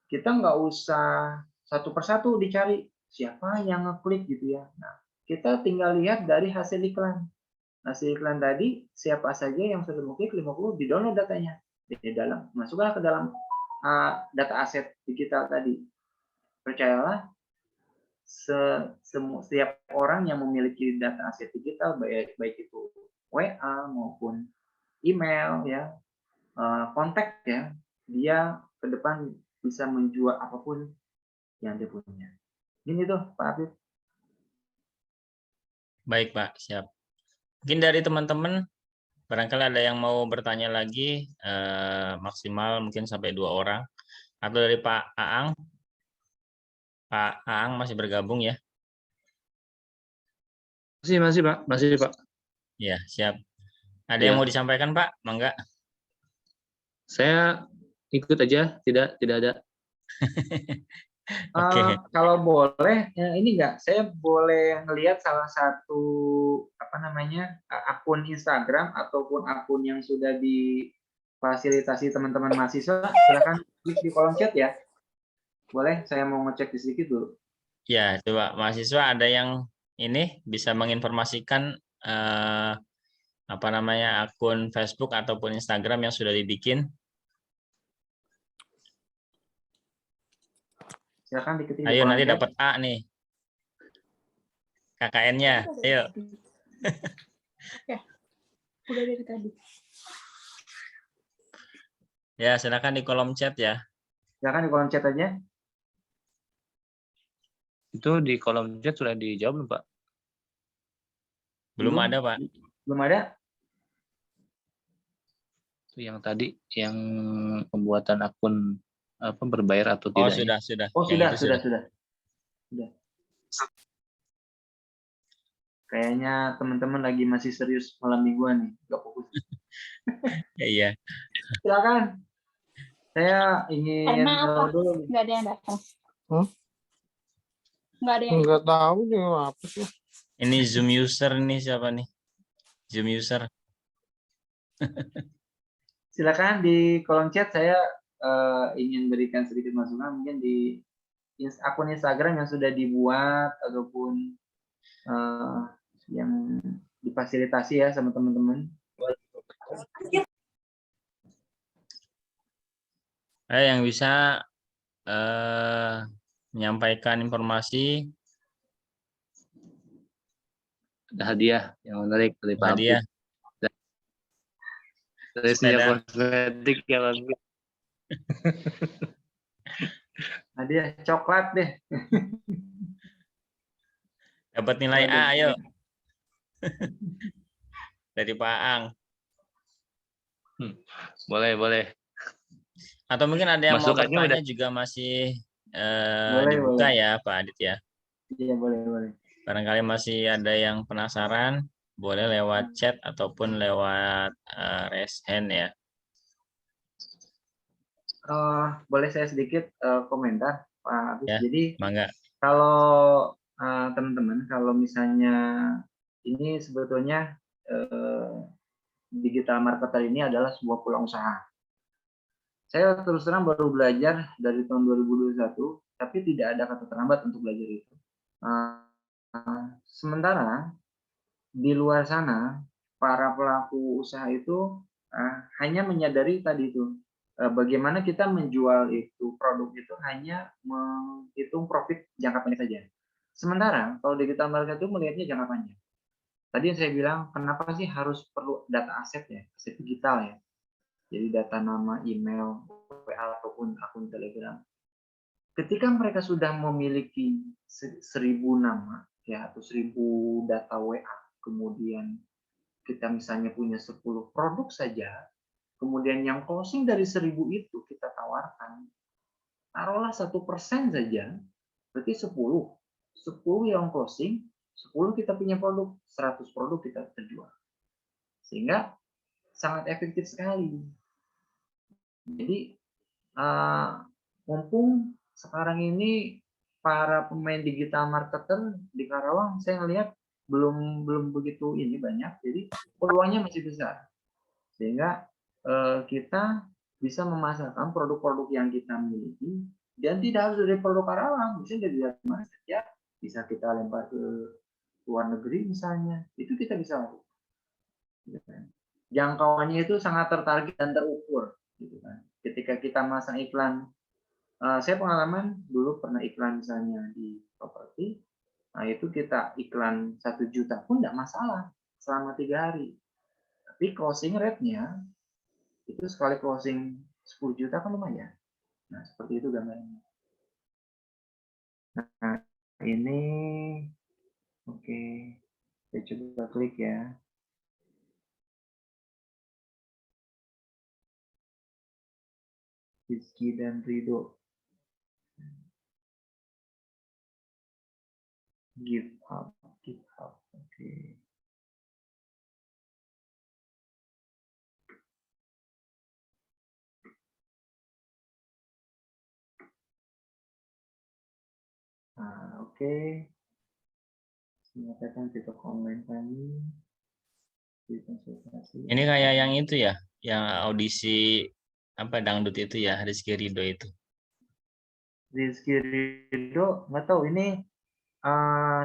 kita nggak usah satu persatu dicari siapa yang ngeklik gitu ya. Nah, kita tinggal lihat dari hasil iklan. Hasil iklan tadi siapa saja yang sudah ngeklik 50, di-download datanya. Di dalam, masuklah ke dalam data aset digital tadi. Percayalah, setiap orang yang memiliki data aset digital, baik itu WA maupun email ya, kontak ya, dia ke depan bisa menjual apapun yang dia punya. Ini tuh Pak Afif. Baik Pak, siap. Mungkin dari teman-teman, barangkali ada yang mau bertanya lagi, maksimal mungkin sampai 2 orang. Atau dari Pak Aang. Pak Aang masih bergabung ya? Masih Pak, masih Pak. Ya, siap. Ada Ya. yang mau disampaikan Pak? Mangga. Saya ikut aja, tidak ada. Oke. Kalau boleh, ini enggak, saya boleh ngelihat salah satu akun Instagram ataupun akun yang sudah difasilitasi teman-teman mahasiswa, silakan klik di kolom chat ya. Boleh, saya mau ngecek sedikit dulu. Ya, coba mahasiswa ada yang ini bisa menginformasikan akun Facebook ataupun Instagram yang sudah dibikin. Silakan diketik di Ayo kolom nanti chat. dapat A nih. KKN-nya. Ayo. Ya, udah dari tadi. Ya, silakan di kolom chat ya. Silakan di kolom chat aja. Itu di kolom chat sudah dijawab belum Pak? Belum ada, Pak. Belum ada? Itu yang tadi, yang pembuatan akun berbayar atau Oh, tidak. sudah. Oh, Yang sudah. itu Kayaknya teman-teman lagi masih serius malam mingguan nih, nggak fokus. Iya. Silakan. Saya ingin Karena apa? dulu. Nggak ada yang datang. Nggak tahu nih apa sih. Ini Zoom user nih siapa nih? Zoom user. Silakan di kolom chat, saya ingin berikan sedikit masukan mungkin di akun Instagram yang sudah dibuat ataupun yang difasilitasi ya sama teman-teman. Yang bisa menyampaikan informasi. Ada hadiah yang menarik dari Pak Hadiah. Afif. Dari Sepeda. kosmetik ya Pak Afif. Hadiah coklat deh. Dapat nilai A, ayo. Dari Pak Aang. Boleh. Atau mungkin ada yang mau Masukannya bertanya juga masih dibuka boleh. ya Pak Adit ya. Iya, boleh. Barangkali masih ada yang penasaran, boleh lewat chat ataupun lewat raise hand ya. Boleh saya sedikit komentar Pak Agus. Ya, Jadi mangga. kalau teman-teman, kalau misalnya ini sebetulnya digital marketer ini adalah sebuah peluang usaha. Saya terus terang baru belajar dari tahun 2021, tapi tidak ada kata terlambat untuk belajar itu. Sementara di luar sana, para pelaku usaha itu hanya menyadari tadi itu, bagaimana kita menjual itu produk itu hanya menghitung profit jangka pendek saja. Sementara kalau digital marketing itu melihatnya jangka panjang. Tadi yang saya bilang, kenapa sih harus perlu data aset ya, aset digital ya. Jadi data nama, email, WA ataupun akun Telegram. Ketika mereka sudah memiliki 1.000 nama ya atau 1.000 data WA, kemudian kita misalnya punya 10 produk saja, kemudian yang closing dari 1000 itu kita tawarkan, taruhlah 1% saja, berarti 10. 10 yang closing, 10 kita punya produk, 100 produk kita terjual. Sehingga sangat efektif sekali. Jadi, mumpung sekarang ini para pemain digital marketer di Karawang, saya ngelihat belum begitu ini banyak, jadi peluangnya masih besar. Sehingga kita bisa memasarkan produk-produk yang kita miliki dan tidak harus dari produk Karawang, bisa dari mana saja, bisa kita lempar ke luar negeri misalnya, itu kita bisa lakukan. Gitu kan. Jangkauannya itu sangat tertarget dan terukur, gitu kan. Ketika kita masang iklan, saya pengalaman dulu pernah iklan misalnya di properti, nah itu kita iklan 1 juta pun tidak masalah selama 3 hari. Tapi closing rate-nya itu sekali closing 10 juta kan lumayan. Nah, seperti itu gambarnya. Nah, ini oke. Saya coba klik ya. Rizky dan Rido. Give up. Oke. Nah, oke. Menyatakan TikTok online kami. Konsultasi. Ini kayak yang itu ya, yang audisi apa dangdut itu ya, Rizky Ridho itu. Rizky Rido, nggak tahu ini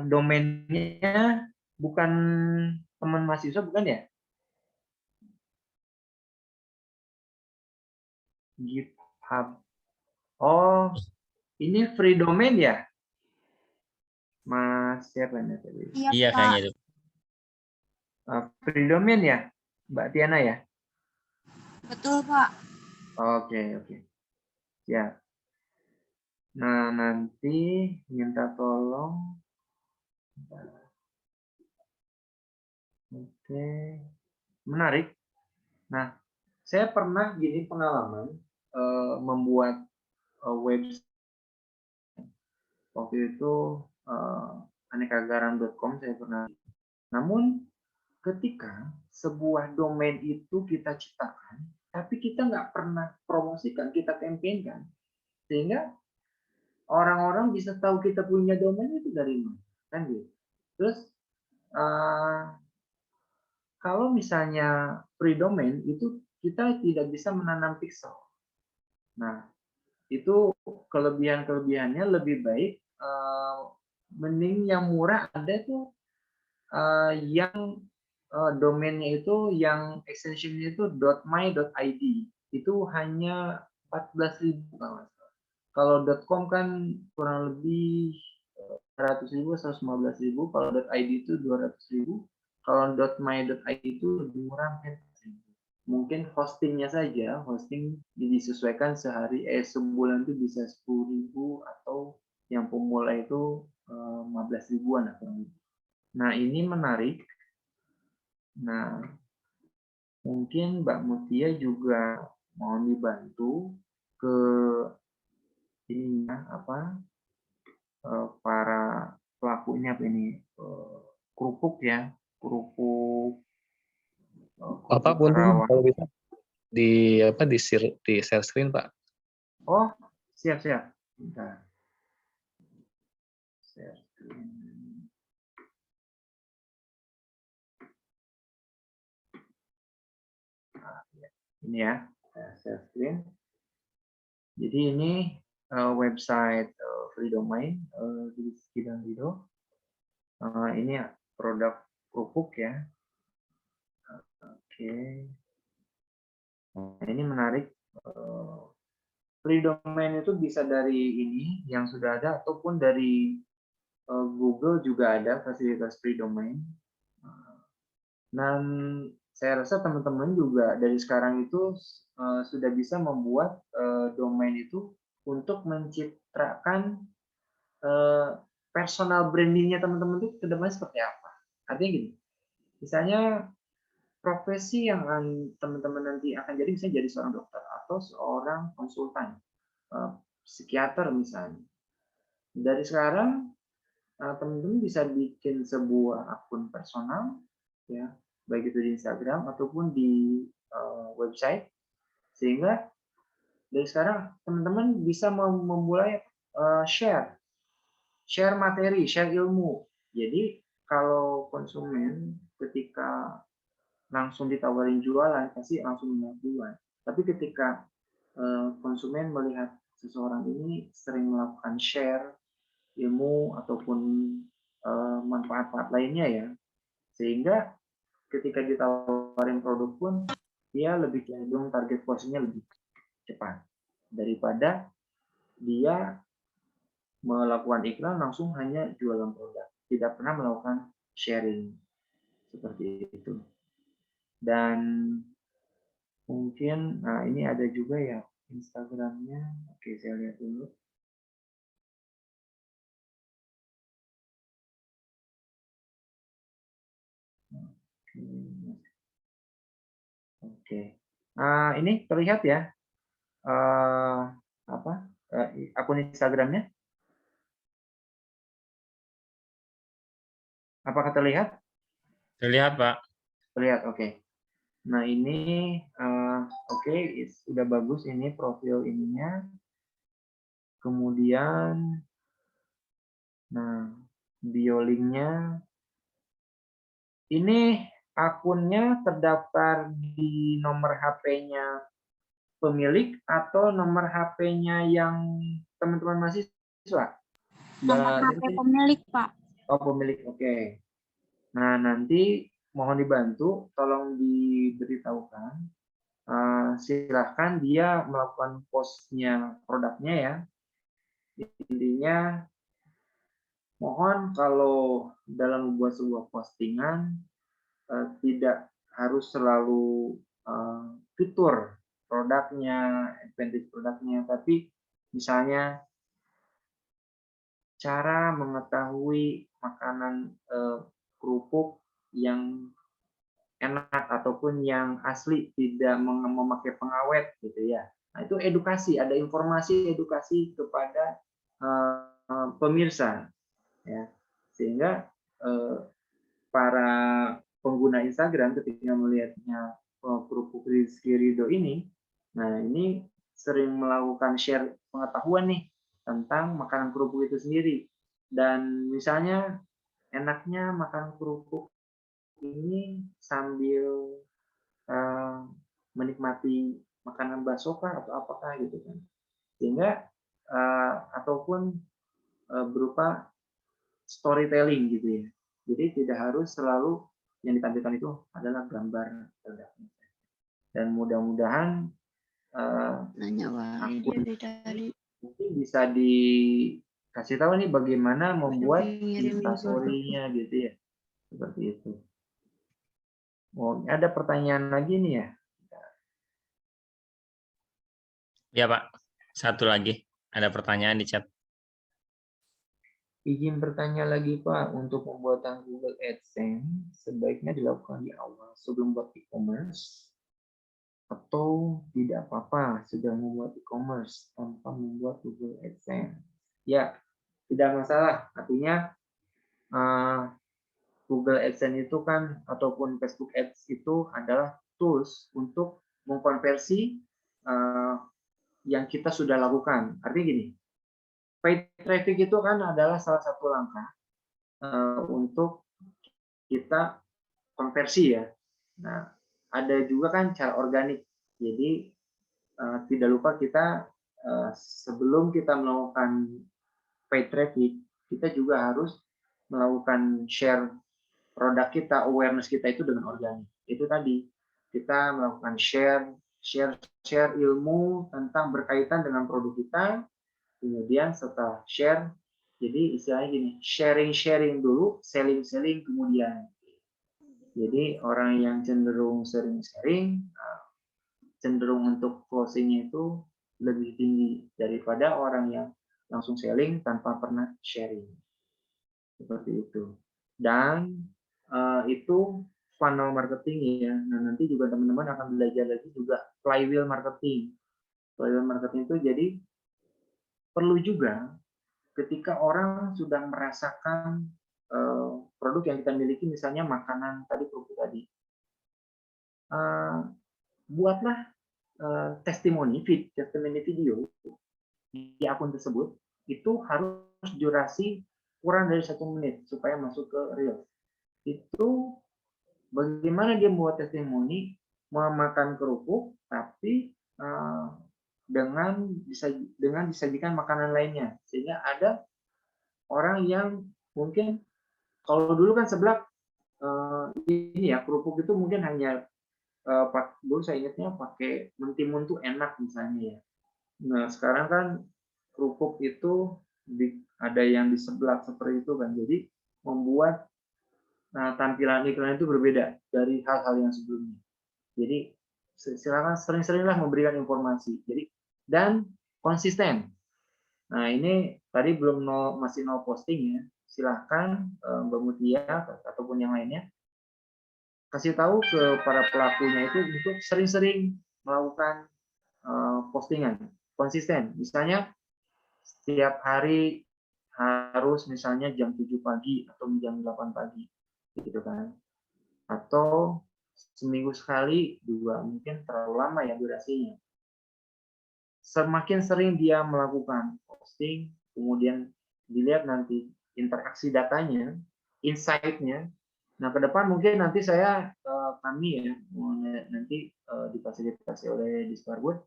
domainnya bukan teman mahasiswa bukan ya? GitHub. Oh, ini free domain ya? Mas siapa nih tadi? Iya kayaknya itu. Free domain ya, Mbak Tiana ya? Betul, Pak. Oke. Ya. Nah, nanti minta tolong. Oke. Menarik. Nah, saya pernah gini pengalaman membuat website. Waktu itu anekagaram.com saya pernah. Namun ketika sebuah domain itu kita ciptakan, tapi kita nggak pernah promosikan, kita campaignkan, sehingga orang-orang bisa tahu kita punya domain itu dari mana, kan gitu. Terus kalau misalnya free domain itu kita tidak bisa menanam pixel. Nah, itu kelebihan-kelebihannya lebih baik mending yang murah ada tuh yang domainnya itu yang extensionnya itu .my.id itu hanya 14.000 kalau .com kan kurang lebih 100.000 115.000, kalau .id itu 200.000, kalau .my.id itu lebih murah mungkin hostingnya saja, hosting disesuaikan sebulan itu bisa 10.000 atau yang pemula itu 15 ribuan. Nah, ini menarik. Nah, mungkin Mbak Mutia juga mau dibantu ke ininya para pelakunya ini kerupuk ya, kerupuk Bapak pun Karawang. kalau bisa di share screen, Pak. Oh, siap. Bentar. Share screen. Ini ya, share screen. Jadi ini website free domain Rizky dan Rido. Ini ya, produk kerupuk ya. Oke. Nah, ini menarik. Free domain itu bisa dari ini yang sudah ada ataupun dari Google juga ada fasilitas free domain. Dan saya rasa teman-teman juga dari sekarang itu sudah bisa membuat domain itu untuk mencitrakan personal brandingnya teman-teman itu ke depan seperti apa. Artinya gini, misalnya profesi yang teman-teman nanti akan jadi, bisa jadi seorang dokter atau seorang konsultan, psikiater misalnya. Dari sekarang teman-teman bisa bikin sebuah akun personal, ya, baik itu di Instagram ataupun di website, sehingga dari sekarang teman-teman bisa memulai share materi, share ilmu. Jadi kalau konsumen ketika langsung ditawarin jualan pasti langsung mau duluan. Tapi ketika konsumen melihat seseorang ini sering melakukan share ilmu ataupun manfaat-manfaat lainnya ya, sehingga ketika ditawarin produk pun dia lebih cenderung target posisinya lebih cepat daripada dia melakukan iklan langsung hanya jualan produk, tidak pernah melakukan sharing seperti itu. Dan mungkin ini ada juga ya Instagramnya. Oke, saya lihat dulu. Oke. Ini terlihat ya akun Instagramnya? Apakah terlihat? Terlihat, Pak. Terlihat, oke. Nah ini oke, sudah bagus ini profil ininya. Kemudian, nah bio linknya. Ini akunnya terdaftar di nomor HP-nya pemilik atau nomor HP-nya yang teman-teman mahasiswa? Nomor HP pemilik, Pak. Oh, pemilik, oke. Nah, nanti mohon dibantu, tolong diberitahukan. Silahkan dia melakukan postnya produknya ya. Intinya, mohon kalau dalam membuat sebuah postingan, tidak harus selalu fitur produknya, advantage produknya, tapi misalnya cara mengetahui makanan kerupuk yang enak ataupun yang asli tidak memakai pengawet gitu ya. Nah, itu edukasi, ada informasi edukasi kepada pemirsa ya. Sehingga para pengguna Instagram ketika melihatnya kerupuk Rizky Ridho ini, nah ini sering melakukan share pengetahuan nih tentang makanan kerupuk itu sendiri. Dan misalnya enaknya makan kerupuk ini sambil menikmati makanan bakso kah atau apakah gitu kan. Sehingga ataupun berupa storytelling gitu ya. Jadi tidak harus selalu yang ditampilkan itu adalah gambar produknya. Dan mudah-mudahan akun mungkin bisa dikasih tahu nih bagaimana membuat instastory-nya gitu ya. Seperti itu. Oh, ada pertanyaan lagi nih ya? Ya, Pak. Satu lagi. Ada pertanyaan di chat. Izin bertanya lagi Pak, untuk pembuatan Google AdSense sebaiknya dilakukan di awal sebelum buat e-commerce atau tidak apa-apa sudah membuat e-commerce tanpa membuat Google AdSense? Ya, tidak masalah. Artinya Google AdSense itu kan ataupun Facebook Ads itu adalah tools untuk mengkonversi yang kita sudah lakukan. Artinya gini, paid traffic itu kan adalah salah satu langkah untuk kita konversi ya. Nah, ada juga kan cara organik. Jadi tidak lupa kita sebelum kita melakukan paid traffic, kita juga harus melakukan share produk kita, awareness kita itu dengan organik. Itu tadi kita melakukan share ilmu tentang berkaitan dengan produk kita. Kemudian setelah share, jadi istilahnya gini, sharing dulu, selling kemudian. Jadi orang yang cenderung sering sharing, cenderung untuk closing-nya itu lebih tinggi daripada orang yang langsung selling tanpa pernah sharing. Seperti itu. Dan itu funnel marketing ya. Nah, nanti juga teman-teman akan belajar lagi juga flywheel marketing. Flywheel marketing itu jadi perlu juga ketika orang sudah merasakan produk yang kita miliki, misalnya makanan tadi, kerupuk tadi, buatlah testimoni video di akun tersebut, itu harus durasi kurang dari 1 menit supaya masuk ke Reels. Itu bagaimana dia membuat testimoni memakan kerupuk, tapi dengan disajikan makanan lainnya, sehingga ada orang yang mungkin kalau dulu kan seblak ini ya, kerupuk itu mungkin hanya dulu saya ingatnya pakai mentimun tuh enak misalnya ya. Nah sekarang kan kerupuk itu ada yang diseblak seperti itu kan, jadi membuat tampilan iklan itu berbeda dari hal-hal yang sebelumnya. Jadi silakan sering-seringlah memberikan informasi. Jadi dan konsisten. Nah ini tadi masih no posting ya. Silahkan Mbak Mutia ataupun yang lainnya kasih tahu ke para pelakunya itu untuk sering-sering melakukan postingan konsisten. Misalnya setiap hari harus misalnya jam 7 pagi atau jam 8 pagi gitu kan. Atau seminggu sekali 2, mungkin terlalu lama ya durasinya. Semakin sering dia melakukan posting, kemudian dilihat nanti interaksi datanya, insight-nya. Nah, ke depan mungkin nanti kami ya, nanti difasilitasi oleh Discovery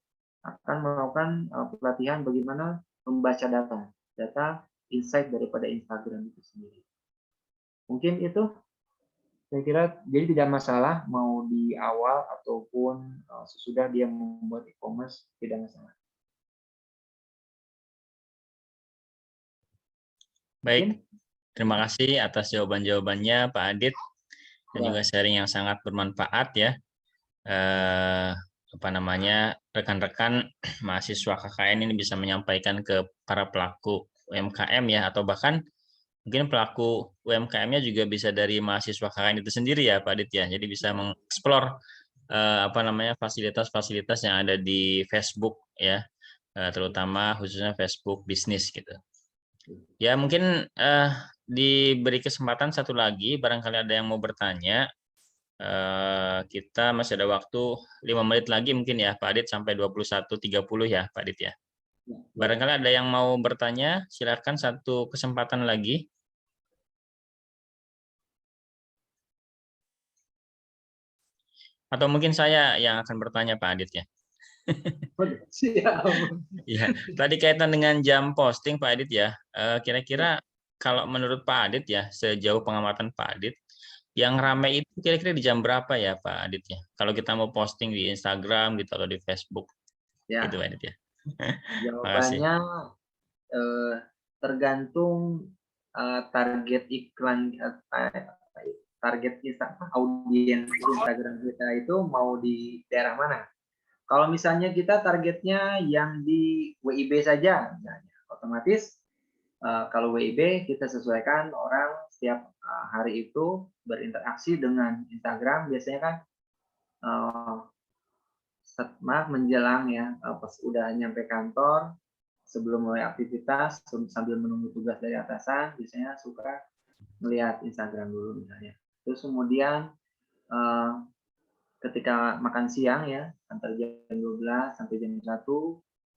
akan melakukan pelatihan bagaimana membaca data insight daripada Instagram itu sendiri. Mungkin itu saya kira jadi tidak masalah mau di awal ataupun sesudah dia membuat e-commerce, tidak masalah. Baik, terima kasih atas jawaban-jawabannya Pak Adit dan juga sharing yang sangat bermanfaat ya. Rekan-rekan mahasiswa KKN ini bisa menyampaikan ke para pelaku UMKM ya, atau bahkan mungkin pelaku UMKM-nya juga bisa dari mahasiswa KKN itu sendiri ya Pak Adit ya. Jadi bisa mengeksplor fasilitas-fasilitas yang ada di Facebook ya, terutama khususnya Facebook bisnis gitu. Ya mungkin diberi kesempatan satu lagi, barangkali ada yang mau bertanya. Kita masih ada waktu 5 menit lagi mungkin ya Pak Adit, sampai 21.30 ya Pak Adit ya. Barangkali ada yang mau bertanya, silakan, satu kesempatan lagi. Atau mungkin saya yang akan bertanya Pak Adit ya. Siap. Ya, tadi kaitan dengan jam posting Pak Adit ya. Kira-kira kalau menurut Pak Adit ya, sejauh pengamatan Pak Adit, yang ramai itu kira-kira di jam berapa ya Pak Adit ya? Kalau kita mau posting di Instagram gitu atau di Facebook, Ya. gitu Pak Adit ya. Jawabannya tergantung target iklan, target audiens Instagram kita itu mau di daerah mana. Kalau misalnya kita targetnya yang di WIB saja, misalnya, otomatis kalau WIB kita sesuaikan orang setiap hari itu berinteraksi dengan Instagram, biasanya kan menjelang ya, pas udah nyampe kantor, sebelum mulai aktivitas, sambil menunggu tugas dari atasan, biasanya suka melihat Instagram dulu misalnya. Terus kemudian ketika makan siang ya, antara jam 12 sampai jam 1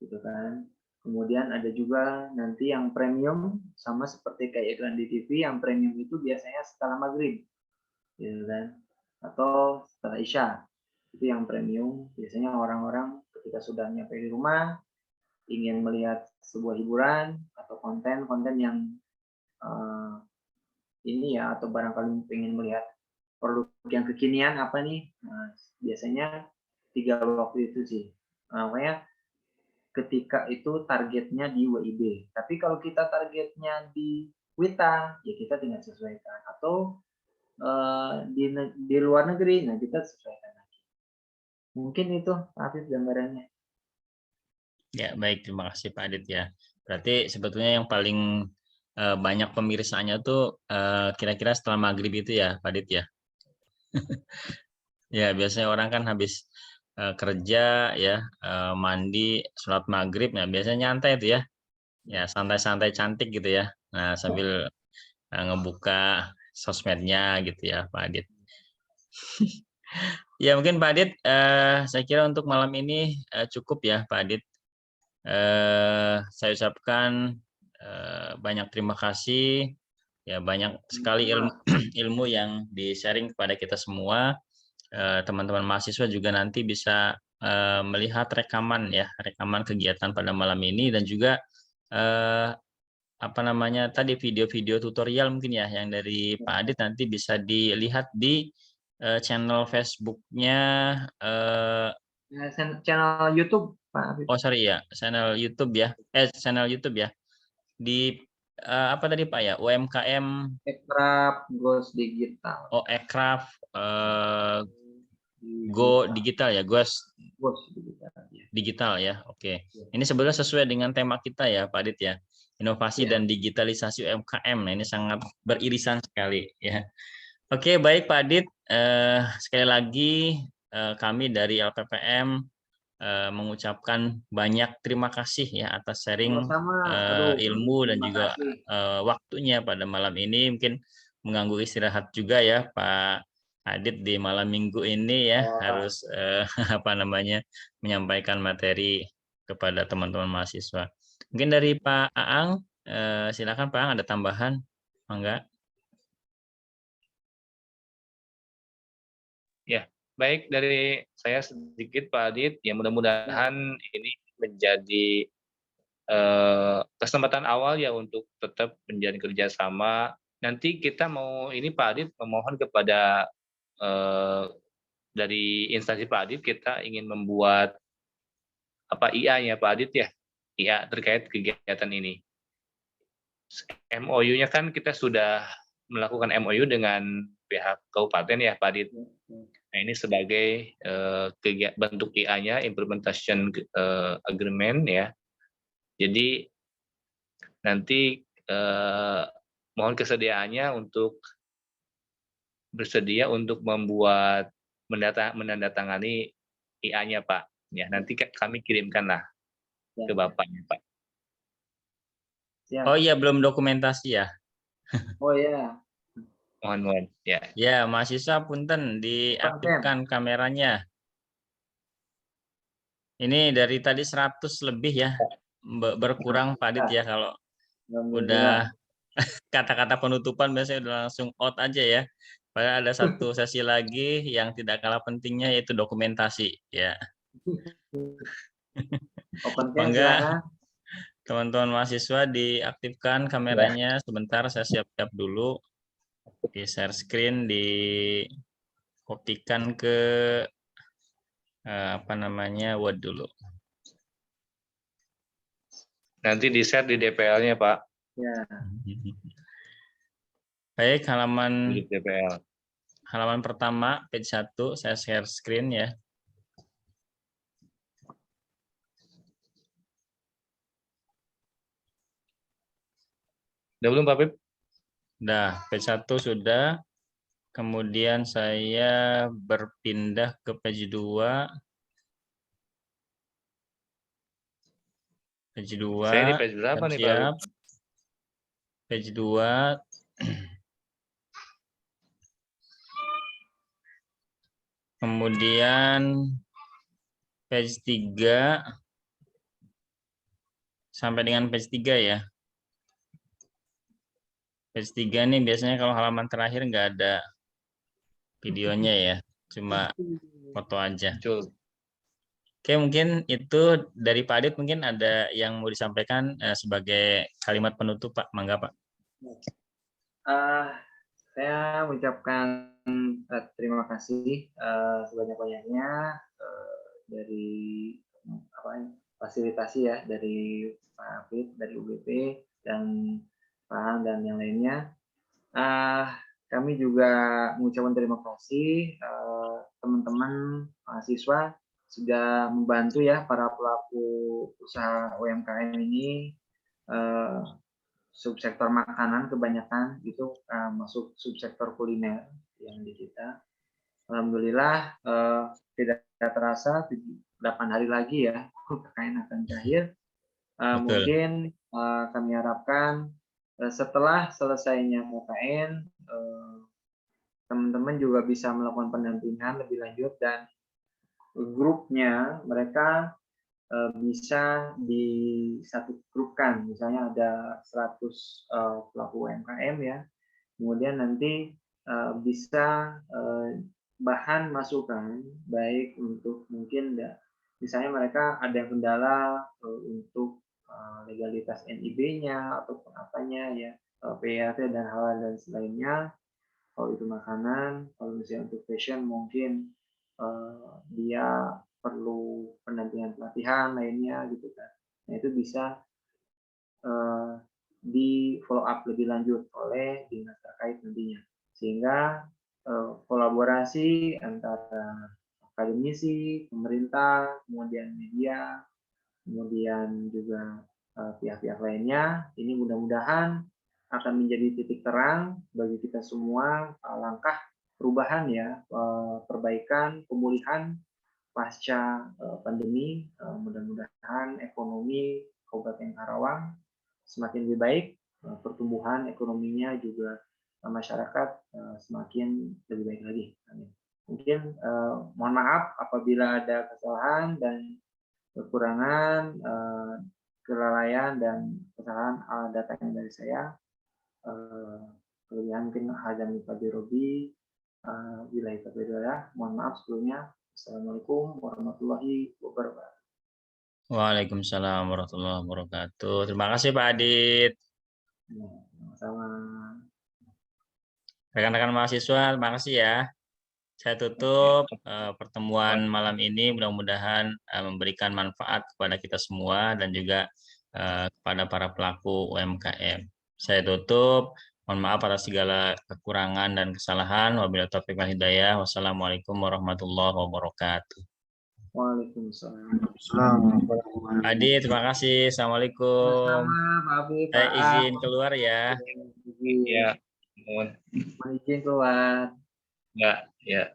gitu kan. Kemudian ada juga nanti yang premium, sama seperti kayak iklan di TV, yang premium itu biasanya setelah maghrib gitu kan, atau setelah isya. Itu yang premium, biasanya orang-orang ketika sudah nyampe di rumah ingin melihat sebuah hiburan atau konten-konten yang ini ya, atau barangkali ingin melihat produk yang kekinian apa nih. Nah, biasanya 3 waktu itu sih. Makanya ketika itu targetnya di WIB. Tapi kalau kita targetnya di Wita, ya kita tinggal sesuaikan. Atau di luar negeri, nah kita sesuaikan lagi. Mungkin itu Afif gambarannya. Ya baik, terima kasih Pak Adit ya. Berarti sebetulnya yang paling banyak pemirsanya tuh kira-kira setelah maghrib itu ya Pak Adit ya. Ya, biasanya orang kan habis kerja ya, mandi, sholat maghrib, nah biasanya nyantai itu ya. Ya, santai-santai cantik gitu ya. Nah, sambil ngebuka sosmednya gitu ya, Pak Adit. Ya, mungkin Pak Adit, saya kira untuk malam ini cukup ya, Pak Adit. Saya ucapkan banyak terima kasih. Ya, banyak sekali ilmu yang di-sharing kepada kita semua. Teman-teman mahasiswa juga nanti bisa melihat rekaman ya, rekaman kegiatan pada malam ini, dan juga apa namanya tadi, video-video tutorial mungkin ya yang dari Pak Adit nanti bisa dilihat di channel Facebook-nya Channel YouTube, Pak Afif. oh sorry ya, channel YouTube ya, channel YouTube ya, di apa tadi Pak ya, UMKM Ekraf Goes Digital. Ekraf Go Digital ya, Goes Goes Digital. Digital ya. Oke. Ini sebenarnya sesuai dengan tema kita ya, Pak Adit ya. Inovasi dan digitalisasi UMKM. Nah, ini sangat beririsan sekali ya. Oke, baik Pak Adit. Sekali lagi kami dari LPPM mengucapkan banyak terima kasih ya atas sharing ilmu dan juga waktunya pada malam ini. Mungkin mengganggu istirahat juga ya Pak Adit di malam minggu ini ya, harus apa namanya menyampaikan materi kepada teman-teman mahasiswa. Mungkin dari Pak Aang, silakan Pak Aang, ada tambahan? Enggak? Ya, baik dari saya sedikit Pak Adit. Ya mudah-mudahan ini menjadi kesempatan awal ya untuk tetap menjalin kerjasama. Nanti kita mau ini Pak Adit memohon kepada dari instansi Pak Adit, kita ingin membuat apa IA-nya Pak Adit ya, IA terkait kegiatan ini. MOU-nya kan kita sudah melakukan MOU dengan pihak kabupaten ya Pak Adit. Nah ini sebagai bentuk IA-nya, implementation agreement ya. Jadi nanti mohon kesediaannya untuk bersedia untuk membuat menandatangani IA-nya Pak. Ya nanti kami kirimkanlah ke Bapaknya Pak. Oh iya, belum dokumentasi ya. Oh ya. Mohon ya. Ya, mahasiswa punten diaktifkan kameranya. Ini dari tadi 100 lebih ya. Berkurang Pak Adit ya, kalau udah kata-kata penutupan biasanya udah langsung out aja ya. Padahal ada satu sesi lagi yang tidak kalah pentingnya, yaitu dokumentasi ya. Mangga teman-teman mahasiswa diaktifkan kameranya sebentar, saya siap-siap dulu. Di share screen, dikopikan ke apa namanya Word dulu. Nanti di-share di DPL-nya Pak. Ya. Baik, halaman DPL. Halaman pertama, page 1, saya share screen ya. Udah belum Pak Pip? Udah, page 1 sudah. Kemudian saya berpindah ke page 2. Page 2. Saya di page berapa nih Pak Pip? Page 2. Kemudian page 3 sampai dengan page 3 ya. Page 3 nih biasanya kalau halaman terakhir nggak ada videonya ya, cuma foto aja. Betul. Oke, mungkin itu dari Pak Adit, mungkin ada yang mau disampaikan sebagai kalimat penutup Pak, mangga Pak. Saya mengucapkan terima kasih sebanyak-banyaknya dari fasilitasi ya, dari Pak Afif, dari UBP, dan Pak dan yang lainnya. Kami juga mengucapkan terima kasih teman-teman mahasiswa sudah membantu ya para pelaku usaha UMKM ini, subsektor makanan kebanyakan itu masuk subsektor kuliner yang di kita. Alhamdulillah tidak terasa 8 hari lagi ya KKN akan berakhir. Betul. Mungkin kami harapkan setelah selesainya KKN, teman-teman juga bisa melakukan pendampingan lebih lanjut dan grupnya mereka bisa di satu grupkan, misalnya ada 100 pelaku UMKM ya, kemudian nanti bisa bahan masukan baik untuk mungkin misalnya mereka ada yang kendala untuk legalitas NIB-nya ataupun apanya ya, PAT dan hal dan lainnya. Kalau itu makanan, kalau misalnya untuk fashion mungkin dia perlu pendampingan pelatihan lainnya gitu kan. Nah itu bisa di follow up lebih lanjut oleh dinas terkait nantinya, sehingga kolaborasi antara akademisi, pemerintah, kemudian media, kemudian juga pihak-pihak lainnya, ini mudah-mudahan akan menjadi titik terang bagi kita semua, langkah perubahan ya, perbaikan, pemulihan pasca pandemi. Mudah-mudahan ekonomi Kabupaten Karawang semakin lebih baik, pertumbuhan ekonominya juga masyarakat semakin lebih baik lagi. Amin. Mungkin mohon maaf apabila ada kesalahan dan kekurangan, kelalaian dan kesalahan datanya dari saya. Kelebihan mungkin hadami fadirobi, wilayah taufiq. Mohon maaf sebelumnya. Assalamualaikum warahmatullahi wabarakatuh. Waalaikumsalam warahmatullahi wabarakatuh. Terima kasih Pak Adit. Sama. Rekan-rekan mahasiswa, terima kasih ya. Saya tutup pertemuan malam ini, mudah-mudahan memberikan manfaat kepada kita semua dan juga kepada para pelaku UMKM. Saya tutup, mohon maaf atas segala kekurangan dan kesalahan. Wabillahi taufiq wal hidayah. Wassalamualaikum warahmatullahi wabarakatuh. Waalaikumsalam. Adi, terima kasih. Assalamualaikum. Sama, Pak Abi, Saya Pak izin keluar ya. Ya, mohon. Izin keluar. Ya, ya.